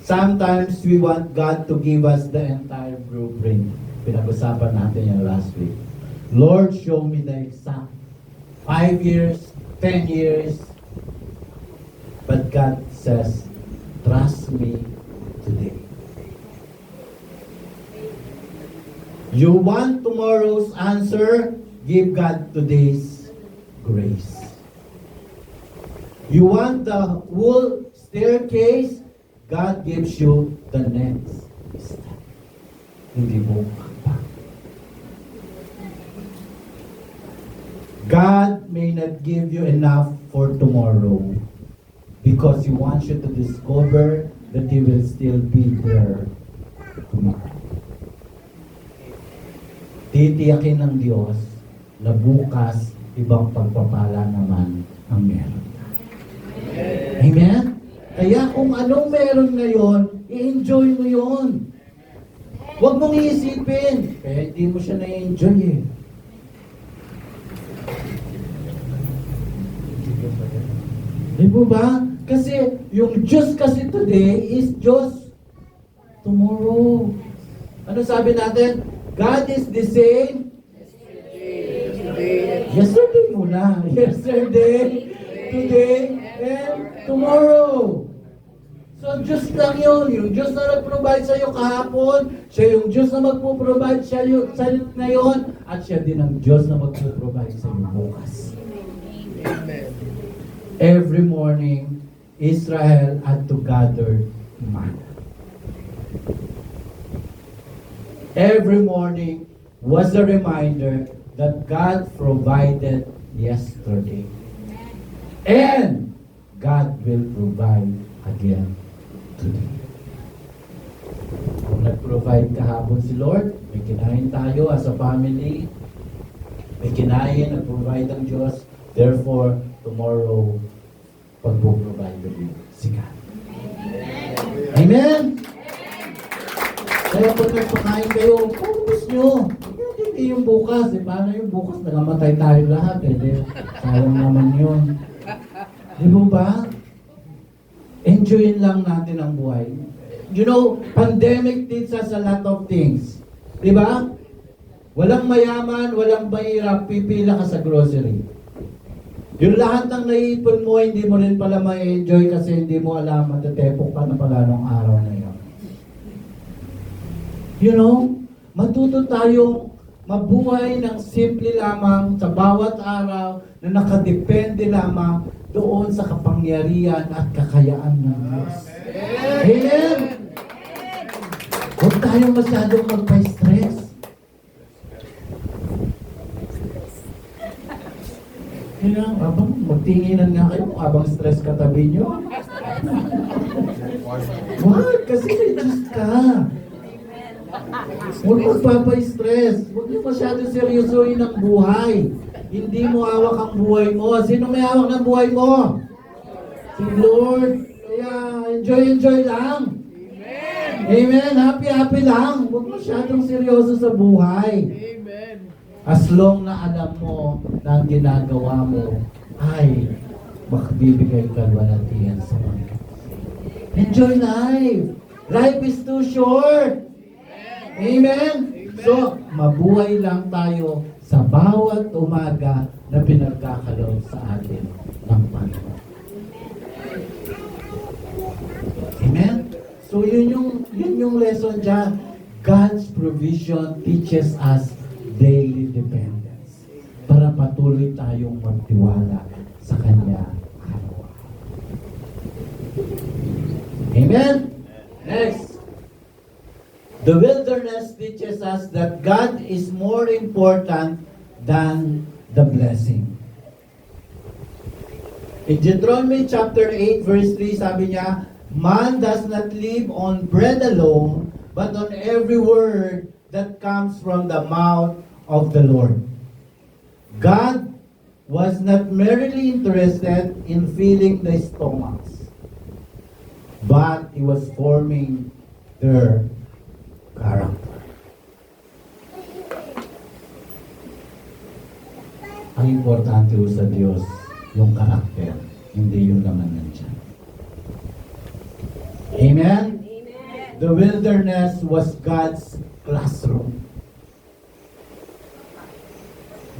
Sometimes we want God to give us the entire blueprint. Pinag-usapan natin yan last week. Lord, show me the exact 5 years, 10 years. But God says, trust me today. You want tomorrow's answer? Give God today's grace. You want the whole staircase? God gives you the next step. Hindi mo pa. God may not give you enough for tomorrow because He wants you to discover that He will still be there tomorrow. Titiyakin ng Diyos na bukas ibang pagpapala naman ang meron. Amen? Kaya kung anong meron ngayon, i-enjoy mo yun. Huwag mong iisipin. Kaya hindi mo siya na-enjoy eh. Di po ba? Kasi yung Diyos kasi today is Diyos tomorrow. Ano sabi natin? God is the same yesterday muna. Yesterday, today, and tomorrow. So, Diyos lang yun. Yung Diyos na nag-provide sa'yo kahapon, siya yung Diyos na magpo-provide sa'yo ngayon, at siya din ang Diyos na magpo-provide sa'yo bukas. Amen. Every morning, Israel had to gather manna. Every morning was a reminder that God provided yesterday. And God will provide again today. Kung nag-provide kahapon si Lord, may kinain tayo as a family. May kinain, nag-provide ang Diyos. Therefore, tomorrow, pag-provide ulit si God. Amen? Kaya pag nagpakain kayo, focus nyo. Hindi yung bukas. Paano yung bukas? Nagamatay tayo lahat. Sayang naman yun. Di mo ba? Enjoyin lang natin ang buhay. You know, pandemic teaches us a lot of things. Di ba? Walang mayaman, walang mahirap, pipila ka sa grocery. Yung lahat ng naiipon mo, hindi mo rin pala ma-enjoy kasi hindi mo alam matatepok ka na pala nung araw na yun. You know, matuto tayong mabuhay ng simple lamang sa bawat araw na nakadepende lamang doon sa kapangyarihan at kakayaan ng Diyos. Amen! Huwag tayong masyadong magpa-stress. Kaya, magtinginan nga kayo abang stress katabi nyo. Wag, kasi may Diyos ka. Huwag magpapa-stress. Huwag niyo masyadong seryosohin ang buhay. Hindi mo hawak ang buhay mo. Sino may hawak ng buhay mo? Si Lord. Kaya enjoy lang. Amen. Happy lang. Huwag masyadong seryoso sa buhay. Amen. As long na alam mo na ang ginagawa mo ay makabibigay ka walatian sa mga. Enjoy life. Life is too short. Amen? So, mabuhay lang tayo sa bawat umaga na pinagkakaloob sa atin ng Panginoon. Amen? So, yun yung yung lesson dyan? God's provision teaches us daily dependence para patuloy tayong magtiwala sa Kanya araw-araw. Amen? Next. The wilderness teaches us that God is more important than the blessing. In Deuteronomy chapter 8 verse 3, sabi niya, man does not live on bread alone, but on every word that comes from the mouth of the Lord. God was not merely interested in filling the stomachs, but He was forming their character. Ang importante ho sa Diyos, yung karakter, hindi yung laman ng tiyan. Amen? The wilderness was God's classroom.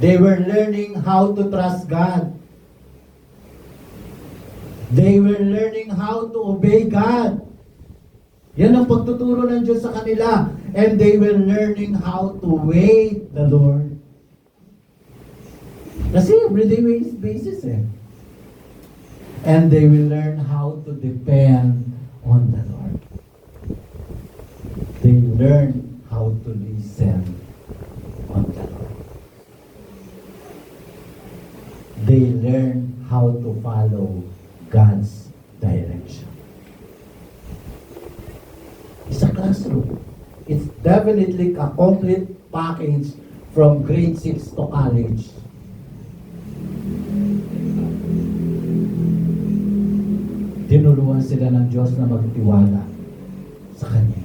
They were learning how to trust God. They were learning how to obey God. Yan ang pagtuturo ng Diyos sa kanila. And they were learning how to wait the Lord. Kasi everyday basis eh. And they will learn how to depend on the Lord. They learn how to listen on the Lord. They learn how to follow God's direction. It's a classroom. It's definitely a complete package from grade 6 to college. Tinuruan sila ng Diyos na magtiwala sa Kanya.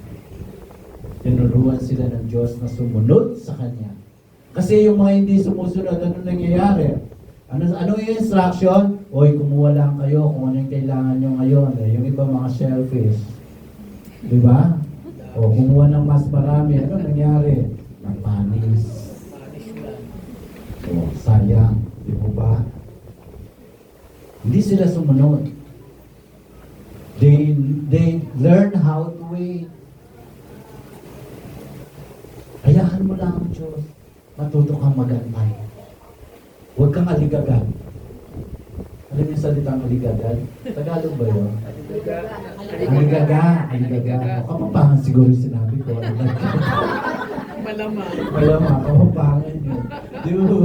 Tinuruan sila ng Diyos na sumunod sa Kanya. Kasi yung mga hindi sumusunod, ano nangyayari? Ano yung instruction? Oy, kumuha lang kayo kung ano yung kailangan nyo ngayon. Yung iba mga shellfish. Di ba? O kumuha ng mas marami. Ano nangyari? Nagpanis. O sayang. Di mo ba? Hindi sila sumunod. They learn how to wait. Hayaan mo lang ang Diyos. Matuto kang magantay. Huwag kang aligagad. Alam niyo yung salitang aligagad? Tagalog ba yun? Aligaga. Kapampangan siguro sinabi ko. Malamang. Malamang, kapampangan yun. Di ba?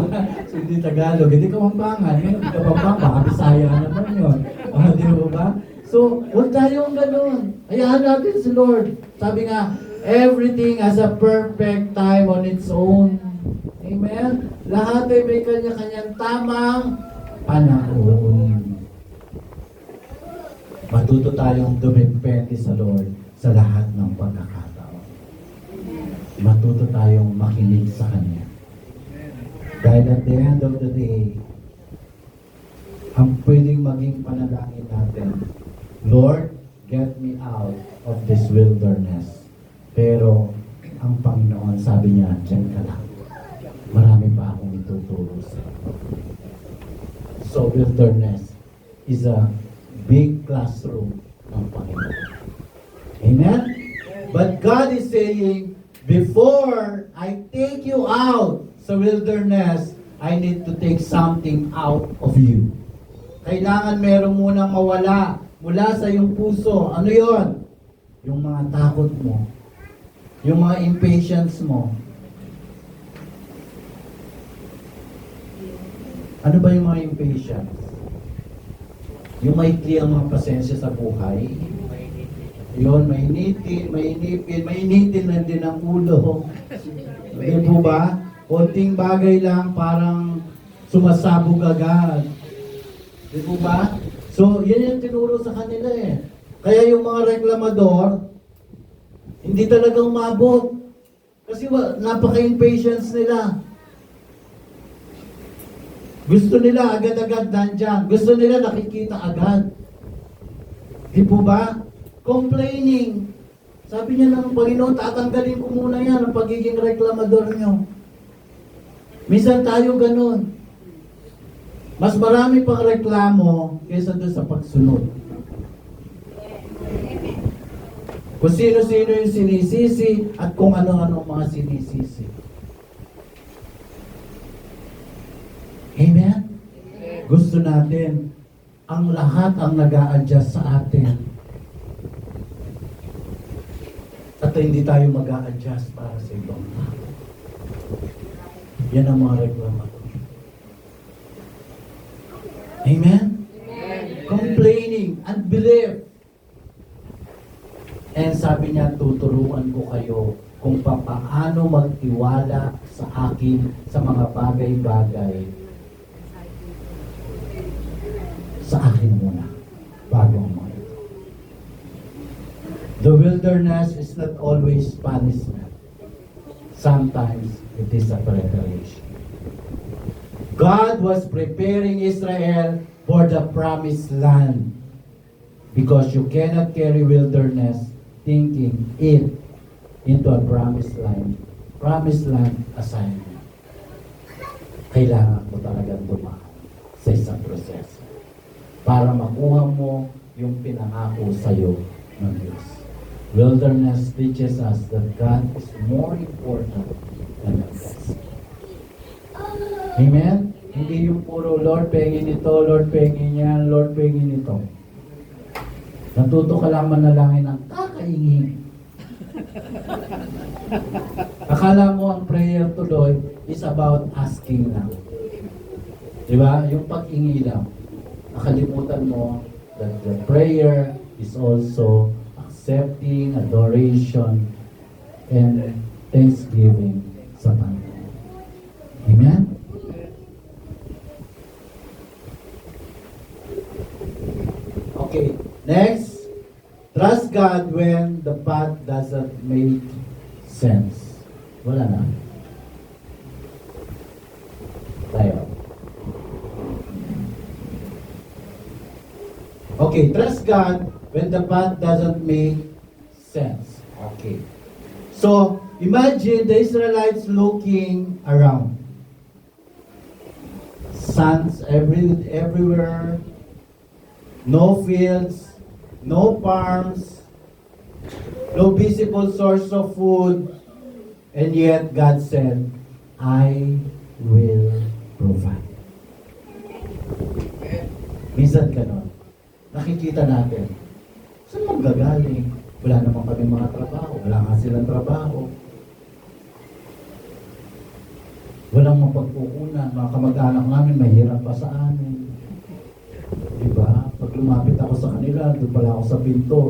So, hindi Tagalog. Hindi kapampangan. Hindi kapampangan. Baka Bisaya naman yun. Di ba? So, huwag tayong ganun. Hayaan natin si Lord. Sabi nga, everything has a perfect time on its own. Amen? Lahat ay may kanya-kanyang tamang panahon. Matuto tayong dumepende sa Lord sa lahat ng pagkakataon. Matuto tayong makinig sa Kanya. Dahil at the end of the day, ang pwedeng maging panalangin natin, Lord, get me out of this wilderness. Pero, ang Panginoon, sabi niya, diyan ka lang. Marami pa akong ituturo sa iyo. So, wilderness is a big classroom ng Panginoon. Amen? But God is saying, before I take you out sa wilderness, I need to take something out of you. Kailangan meron munang mawala mula sa iyong puso. Ano yon? Yung mga takot mo. Yung mga impatience mo. Ano ba yung mga impatience? Yung maikli ang mga pasensya sa buhay. Yun, mainitin na din ang ulo. Di po ba? Konting bagay lang, parang sumasabog agad. Di po ba? So, yan yung tinuro sa kanila eh. Kaya yung mga reklamador, hindi talaga umabot. Kasi napaka-impatience nila. Gusto nila agad-agad nandyan. Gusto nila nakikita agad. Di po ba? Complaining. Sabi niya ng Panginoon, tatanggalin ko muna yan ang pagiging reklamador nyo. Minsan tayo ganun. Mas marami pang reklamo kaysa doon sa pagsunod. Kung sino-sino yung sinisisi at kung ano-ano mga sinisisi. Amen? Gusto natin ang lahat ang nag-a-adjust sa atin. At hindi tayo mag-a-adjust para sa ibang tao. Yan ang mga reklamador. Amen? Complaining, unbelief. And sabi niya, tuturuan ko kayo kung paano magtiwala sa akin sa mga bagay-bagay. Sa akin muna, bago ang mga ito. The wilderness is not always punishment. Sometimes it is a preparation. God was preparing Israel for the promised land. Because you cannot carry wilderness thinking it into a promised land assignment. Kailangan mo talagang dumaan sa isang proseso para makuha mo yung pinangako sa'yo ng Diyos. Wilderness teaches us that God is more important than the blessing. Amen? Hindi yung puro, Lord, pengin ito, Lord, pengin yan, Lord, pengin ito. Natuto ka lang manalangin ng kakaingin. Akala mo ang prayer tuloy is about asking lang. Diba? Yung pag-ingi lang. Nakalimutan mo that the prayer is also accepting, adoration, and thanksgiving sa Panginoon. Amen? Okay. Next, trust God when the path doesn't make sense. Wala na. Tayo. Okay, trust God when the path doesn't make sense. Okay. So, imagine the Israelites looking around. Sands everywhere. No fields. No farms, no visible source of food, and yet God said, I will provide. Minsan ganon. Nakikita natin, saan magagaling? Wala naman kami mga trabaho. Wala nga silang trabaho. Walang mapagkukunan. Mga kamag-anak namin, mahirap pa sa amin. Diba? Pag lumapit ako sa kanila, doon pala ako sa pinto.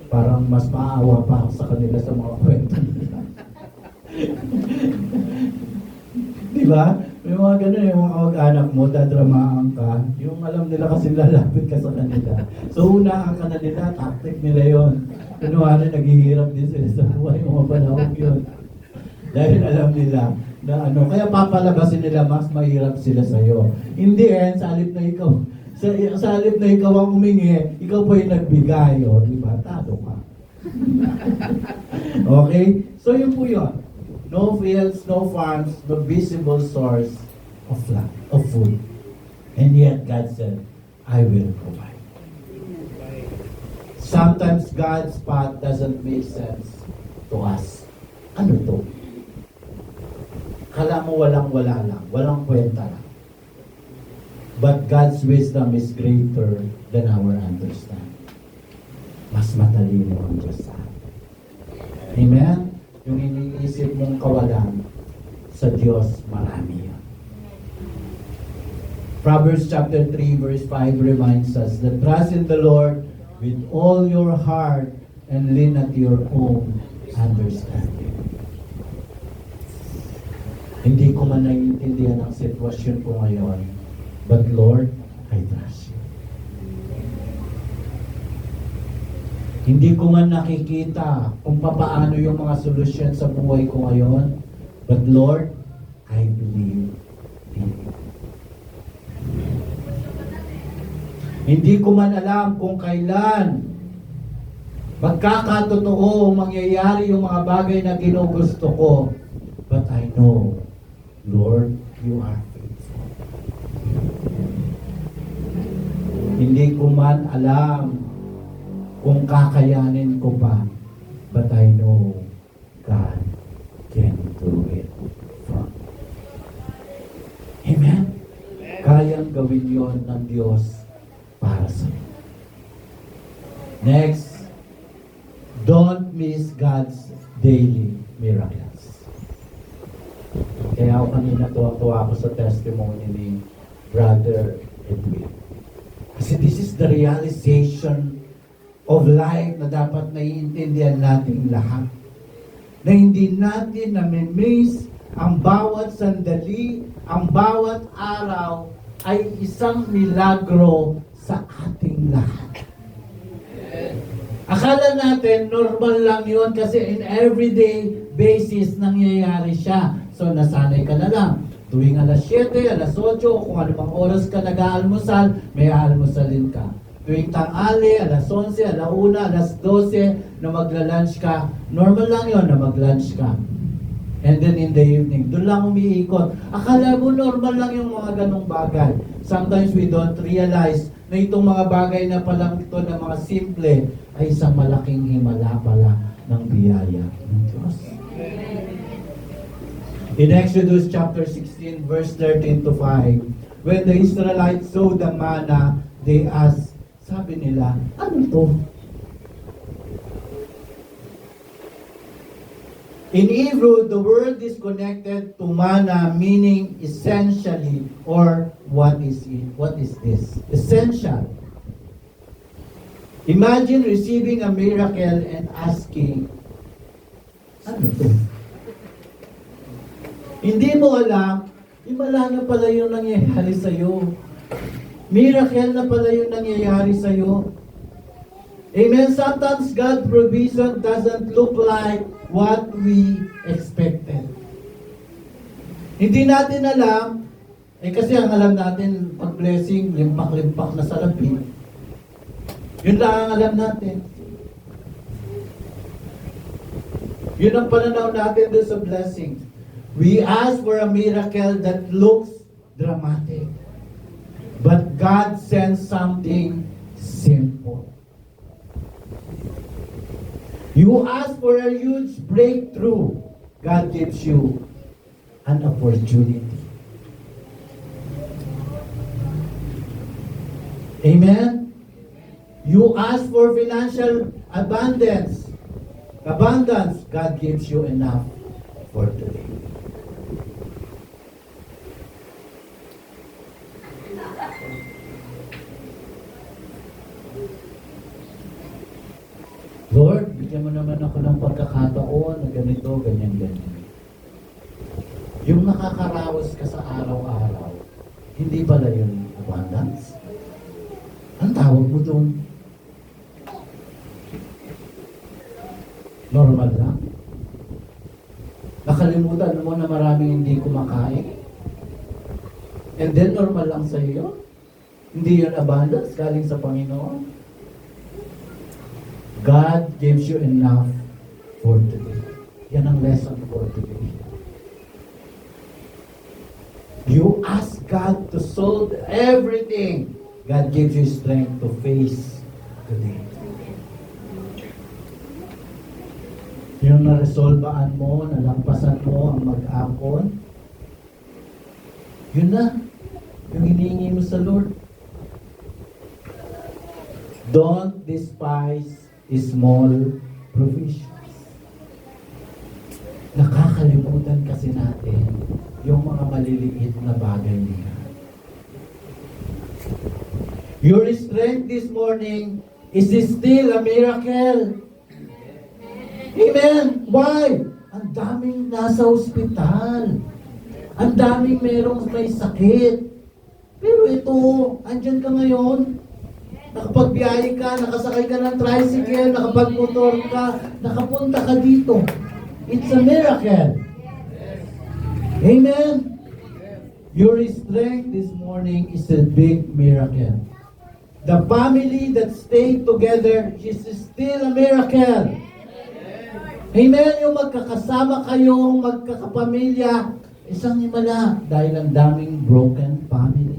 Parang mas maawa pa ako sa kanila sa mga kwento nila. Diba? May mga ganun, yung mga kamag-anak mo, dadramaan ka. Yung alam nila kasi lalapit ka sa kanila. So, unaan ka na nila, tactic nila yon. Kunwari, naghihirap din sila sa buhay, mga panahon yun. Dahil alam nila na kaya papalabasin nila, mas mahirap sila sa'yo. In the end, sa halip na ikaw, sa halip na ikaw ang humingi, ikaw po yung nagbigay, o, di ba? Tado ka. Okay? So, yun po yun. No fields, no farms, no visible source of land, of food. And yet, God said, I will provide. Sometimes God's path doesn't make sense to us. Ano to? Kala mo walang-wala lang, walang kwenta lang. But God's wisdom is greater than our understanding. Mas matalino ang Diyos sa atin. Amen? Yung iniisip mong kawalan, sa Diyos marami yan. Proverbs chapter 3 verse 5 reminds us that trust in the Lord with all your heart and lean not your own understanding. Hindi ko man naiintindihan ang sitwasyon ko ngayon. But Lord, I trust you. Hindi ko man nakikita kung paano yung mga solusyon sa buhay ko ngayon. But Lord, I believe in you. Hindi ko man alam kung kailan magkakatotoo mangyayari yung mga bagay na ginugusto ko. But I know, Lord, you are faithful. Hindi ko man alam kung kakayanin ko pa. But I know God can do it for me. Amen? Kayang gawin yon ng Diyos para sa iyo. Next, don't miss God's daily miracles. Kaya ako kanina tuwa ako sa testimony ni Brother Edwin. Kasi this is the realization of life na dapat naiintindihan natin lahat. Na hindi natin na-miss ang bawat sandali, ang bawat araw ay isang milagro sa ating lahat. Akala natin normal lang yun kasi in everyday basis nangyayari siya. So nasanay ka na lang. Tuwing alas 7, alas 8, o kung anumang oras ka nag-aalmusal, may aalmusalin ka. Tuwing tanghali, alas 11, alas 1, alas 12, na magla-lunch ka, normal lang yon na mag-lunch ka. And then in the evening, doon lang umiikot. Akala mo normal lang yung mga ganong bagay. Sometimes we don't realize na itong mga bagay na palang ito na mga simple ay isang malaking himala pala ng biyaya ng Diyos. In Exodus chapter 16, verse 13 to 5, when the Israelites saw the manna, they asked, sabi nila, ano to? In Hebrew, the word is connected to manna, meaning essentially, or what is it? What is this? Essential. Imagine receiving a miracle and asking, ano to? Hindi mo alam, wala na pala yung nangyayari sa'yo. Miracle na pala yung nangyayari sa'yo. Amen? Sometimes God's provision doesn't look like what we expected. Hindi natin alam, kasi ang alam natin, pag blessing, limpak-limpak na salapi. Yun lang ang alam natin. Yun ang pananaw natin doon sa blessing. We ask for a miracle that looks dramatic. But God sends something simple. You ask for a huge breakthrough. God gives you an opportunity. Amen? You ask for financial abundance. God gives you enough for today. Lord, bigyan mo naman ako ng pagkakataon na ganito, ganyan. Yung nakakaraos ka sa araw-araw, hindi pala yun abundance? Ang tawag mo doon? Normal lang? Nakalimutan mo na maraming hindi kumakain? And then normal lang sa iyo? Hindi yun abundance galing sa Panginoon? God gives you enough for today. Yan ang lesson for today. You ask God to solve everything. God gives you strength to face today. Yung naresolbaan mo, nalampasan mo ang mag-akon, yun na. Yung hinihingi mo sa Lord. Don't despise small provisions. Nakakalimutan kasi natin yung mga maliliit na bagay niya. Your strength this morning is still a miracle. Amen. Why? Ang daming nasa ospital. Ang daming merong may sakit. Pero ito, andyan ka ngayon. Nakapagbiyahe ka, nakasakay ka ng tricycle, nakapagmotor ka, nakapunta ka dito. It's a miracle. Amen? Your strength this morning is a big miracle. The family that stayed together is still a miracle. Amen? Yung magkakasama kayo, magkakapamilya, isang himala dahil ang daming broken families.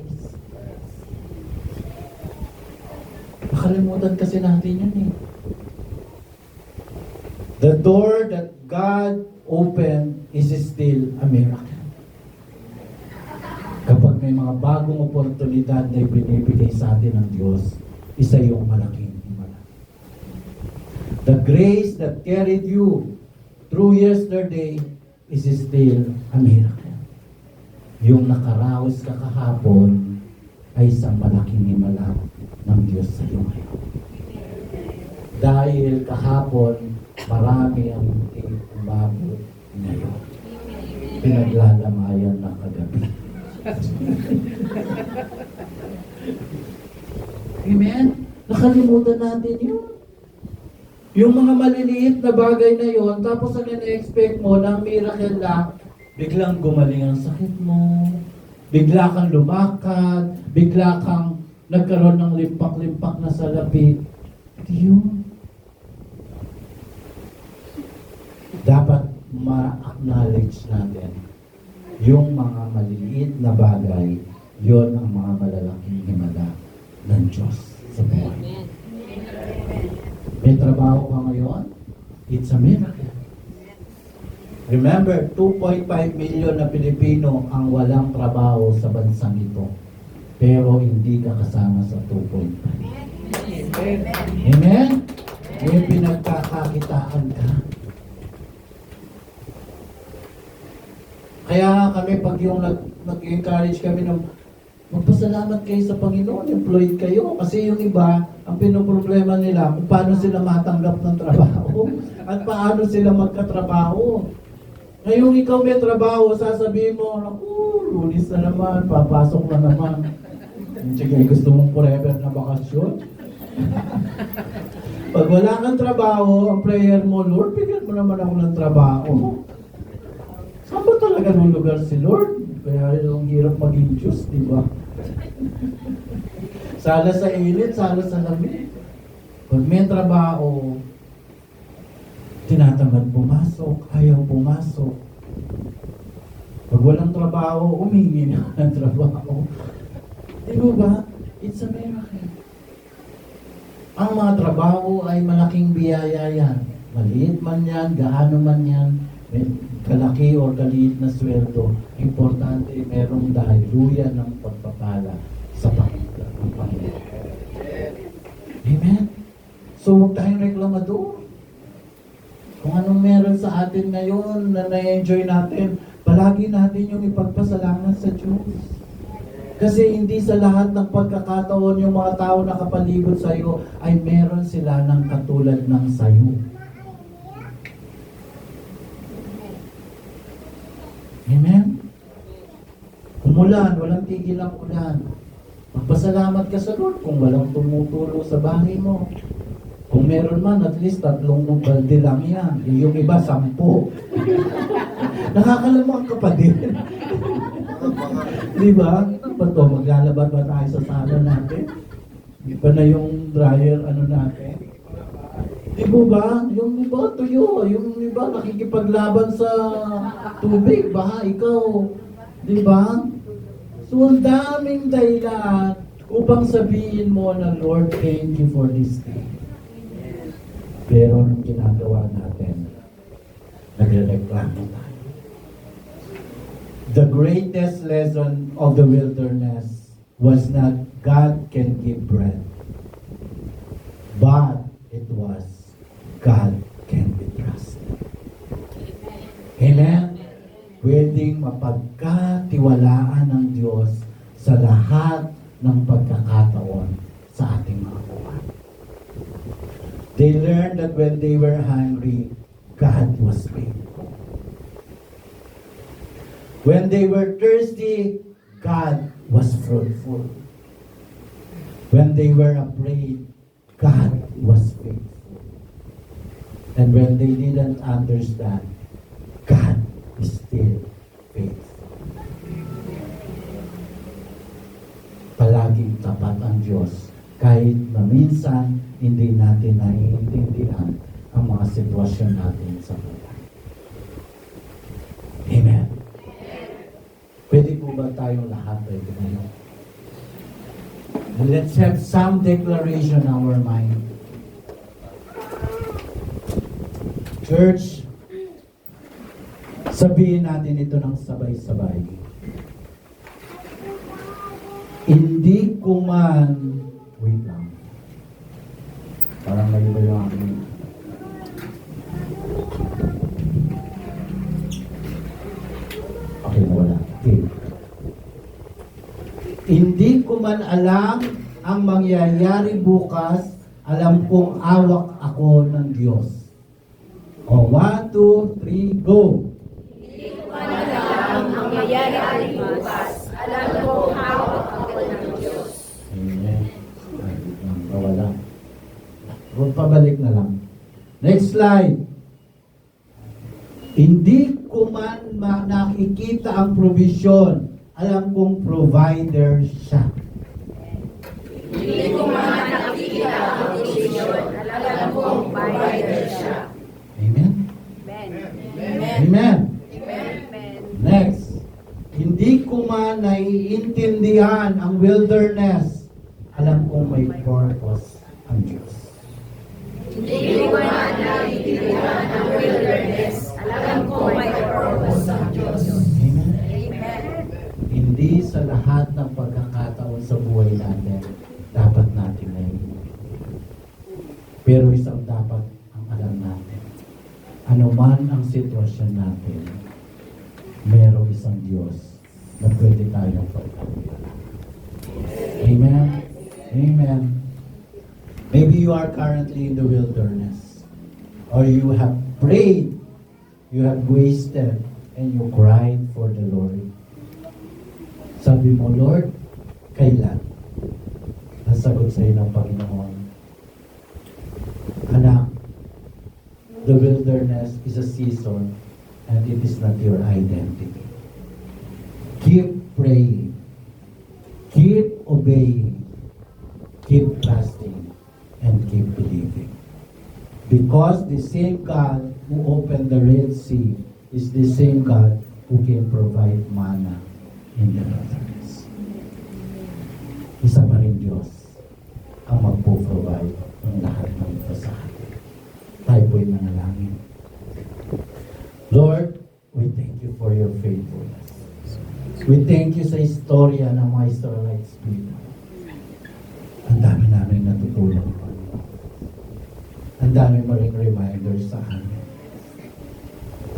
Nakalimutan kasi natin yun eh. The door that God opened is still a miracle. Kapag may mga bagong oportunidad na ibinibigay sa atin ng Diyos, isa yung malaking himala. The grace that carried you through yesterday is still a miracle. Yung nakaraos ka kahapon ay isang malaking himala ng Diyos sa iyo ngayon. Dahil kahapon, marami ang hindi umabot ngayon. Pinaglalamayan na kagabi. Amen? Nakalimutan natin yun. Yung mga maliliit na bagay na yon, tapos ang ina-expect mo na miracle lang, biglang gumaling ang sakit mo, bigla kang lumakad, bigla kang nagkaroon ng limpak-limpak na salapi. Yun. Dapat ma-acknowledge natin yung mga maliliit na bagay, yon ang mga malalaking himala ng Diyos sa buhay. May trabaho ka ngayon? It's a miracle. Remember, 2.5 million na Pilipino ang walang trabaho sa bansang ito. Pero hindi ka kasama sa 2.5. Amen? May pinagkakakitaan ka. Kaya kami pag yung nag-encourage kami ng magpasalamat kayo sa Panginoon, employed kayo. Kasi yung iba, ang pinoproblema nila kung paano sila matanggap ng trabaho at paano sila magkatrabaho. Ngayong ikaw may trabaho, sasabihin mo, naku, lunis na naman, papasok na naman. Sige, gusto mong forever na bakasyon? Pag wala kang trabaho, ang prayer mo, Lord, bigyan mo naman ako ng trabaho. Saan ba talaga nung lugar si Lord? Kaya yung hirap maging Diyos, di ba? Sala sa init, sala sa lamig. Pag may trabaho, tinatamad pumasok, ayaw pumasok. Pag walang trabaho, humingi na ng trabaho. Di ba? It's a miracle. Ang mga trabaho ay malaking biyaya yan. Maliit man yan, gaano man yan, may kalaki o kaliit na sweldo, importante merong dahiluyan ng pagpapala sa Panginoon. Amen? So huwag tayong reklamador. Kung anong meron sa atin ngayon na na-enjoy natin, palagi natin yung ipagpasalamat sa Diyos. Kasi hindi sa lahat ng pagkakataon yung mga tao na kapalibot sa iyo ay meron sila ng katulad ng sayo. Amen? Umulan, walang tigil ang ulan. Magpasalamat ka sa Lord kung walang tumutulo sa bahay mo. Kung meron man, at least 3 balde lang yan. Yung iba, 10. Nakakalamang ka pa din. Di ba? Ano ba ito? Maglalaban ba tayo sa sala natin? Di ba na yung dryer, ano natin? Di ba? Yung iba tuyo, yung iba nakikipaglaban sa tubig, baha ikaw. Di ba? So ang daming dahilan upang sabihin mo na Lord, thank you for this day. Pero anong ginagawa natin? Nagrereklamo tayo. The greatest lesson of the wilderness was not God can give bread, but it was God can be trusted. Amen? Pwedeng mapagkatiwalaan ng Diyos sa lahat ng pagkakataon sa ating mga buhay. They learned that when they were hungry, God was faithful. When they were thirsty, God was fruitful. When they were afraid, God was faithful. And when they didn't understand, God is still faithful. Palaging tapat ang Diyos kahit na minsan hindi natin naiintindihan ang mga sitwasyon natin sa buhay. Amen. Pwede po ba tayong lahat ay ngayon? Let's have some declaration in our mind. Church, sabihin natin ito ng sabay-sabay. Hindi ko man, wait lang. Parang nag-iba yung aking. Okay, wala. Okay. Hindi ko man alam ang mangyayari bukas, alam kong awak ako ng Diyos. O, 1, 2, 3, go! Ang mangyayari bukas, alam ko hawak ako ng Diyos. Amen. Ay, wala. Huwag pabalik na lang. Next slide. Hindi ko man nakikita ang provision. Alam kong provider siya. Hindi ko man nakikita ang provision, alam kong provider siya. Amen? Amen. Amen. Amen. Next. Hindi ko man naiintindihan ang wilderness. Alam kong may purpose ang Diyos. Hindi ko man nakikita ang wilderness, alam kong may purpose ang Diyos. Amen. Amen. Hindi sa lahat ng pagkakataon sa buhay natin, dapat natin naiintindihan. Pero isang dapat ang alam natin. Ano man ang sitwasyon natin, merong isang Diyos na pwede tayong pagkakatiwala. Amen? Amen. Maybe you are currently in the wilderness, or you have prayed, you have wasted, and you cried for the Lord. Sabi mo, Lord, kailan? Nasagot sa iyo ng Panginoon, anak, the wilderness is a season and it is not your identity. Keep praying. Keep obeying. Keep trusting. And keep believing. Because the same God who opened the Red Sea is the same God who can provide manna in the wilderness. Isa pa rin Diyos ang magpo-provide ng lahat ng ito sa atin. Tayo po'y manalangin. Lord, we thank you for your faithfulness. We thank you sa istorya ng mga Israelites people. Ang dami namin natutulong. Ang dami mo ring reminders sa amin.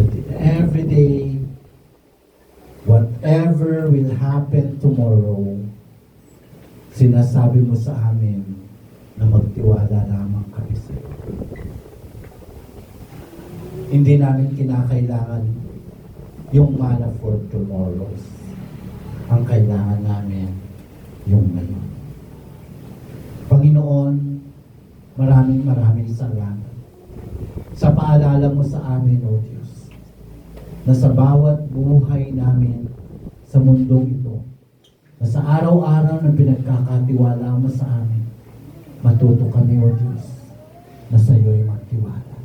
That every day, whatever will happen tomorrow, sinasabi mo sa amin na magtiwala lamang kami sa iyo. Hindi namin kinakailangan yung manna for tomorrows. Ang kailangan namin yung ngayon. Panginoon, maraming salamat sa paalala mo sa amin, O Diyos, na sa bawat buhay namin sa mundong ito, na sa araw-araw na pinagkakatiwala mo sa amin, matuto kami, O Diyos, na sa iyo'y magtiwala.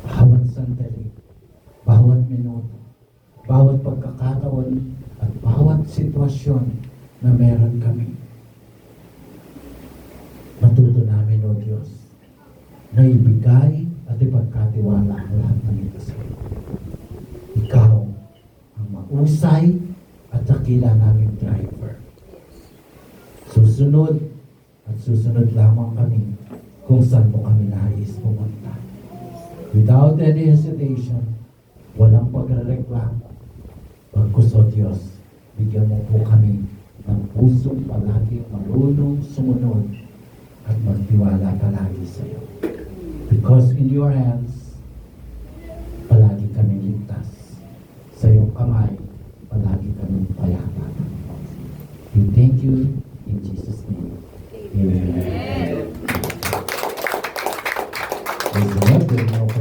Bawat sandali, bawat minuto, bawat pagkakataon, at bawat sitwasyon na meron kami, matuto namin, O Diyos, na ibigay at ipagkatiwala ang lahat ng ito sa iyo. Ikaw ang mausay at dakila naming driver. Susunod at susunod lamang kami kung saan mo kami nais pumunta. Without any hesitation, walang pagrereklamo. Pagkus, O Diyos, bigyan mo po kami ng pusong palaging marunong sumunod at magtiwala palagi sa iyo. Because in your hands, palagi kami ligtas. Sa iyong kamay, palagi kami payapa. We thank you in Jesus' name. Amen. Praise the Lord.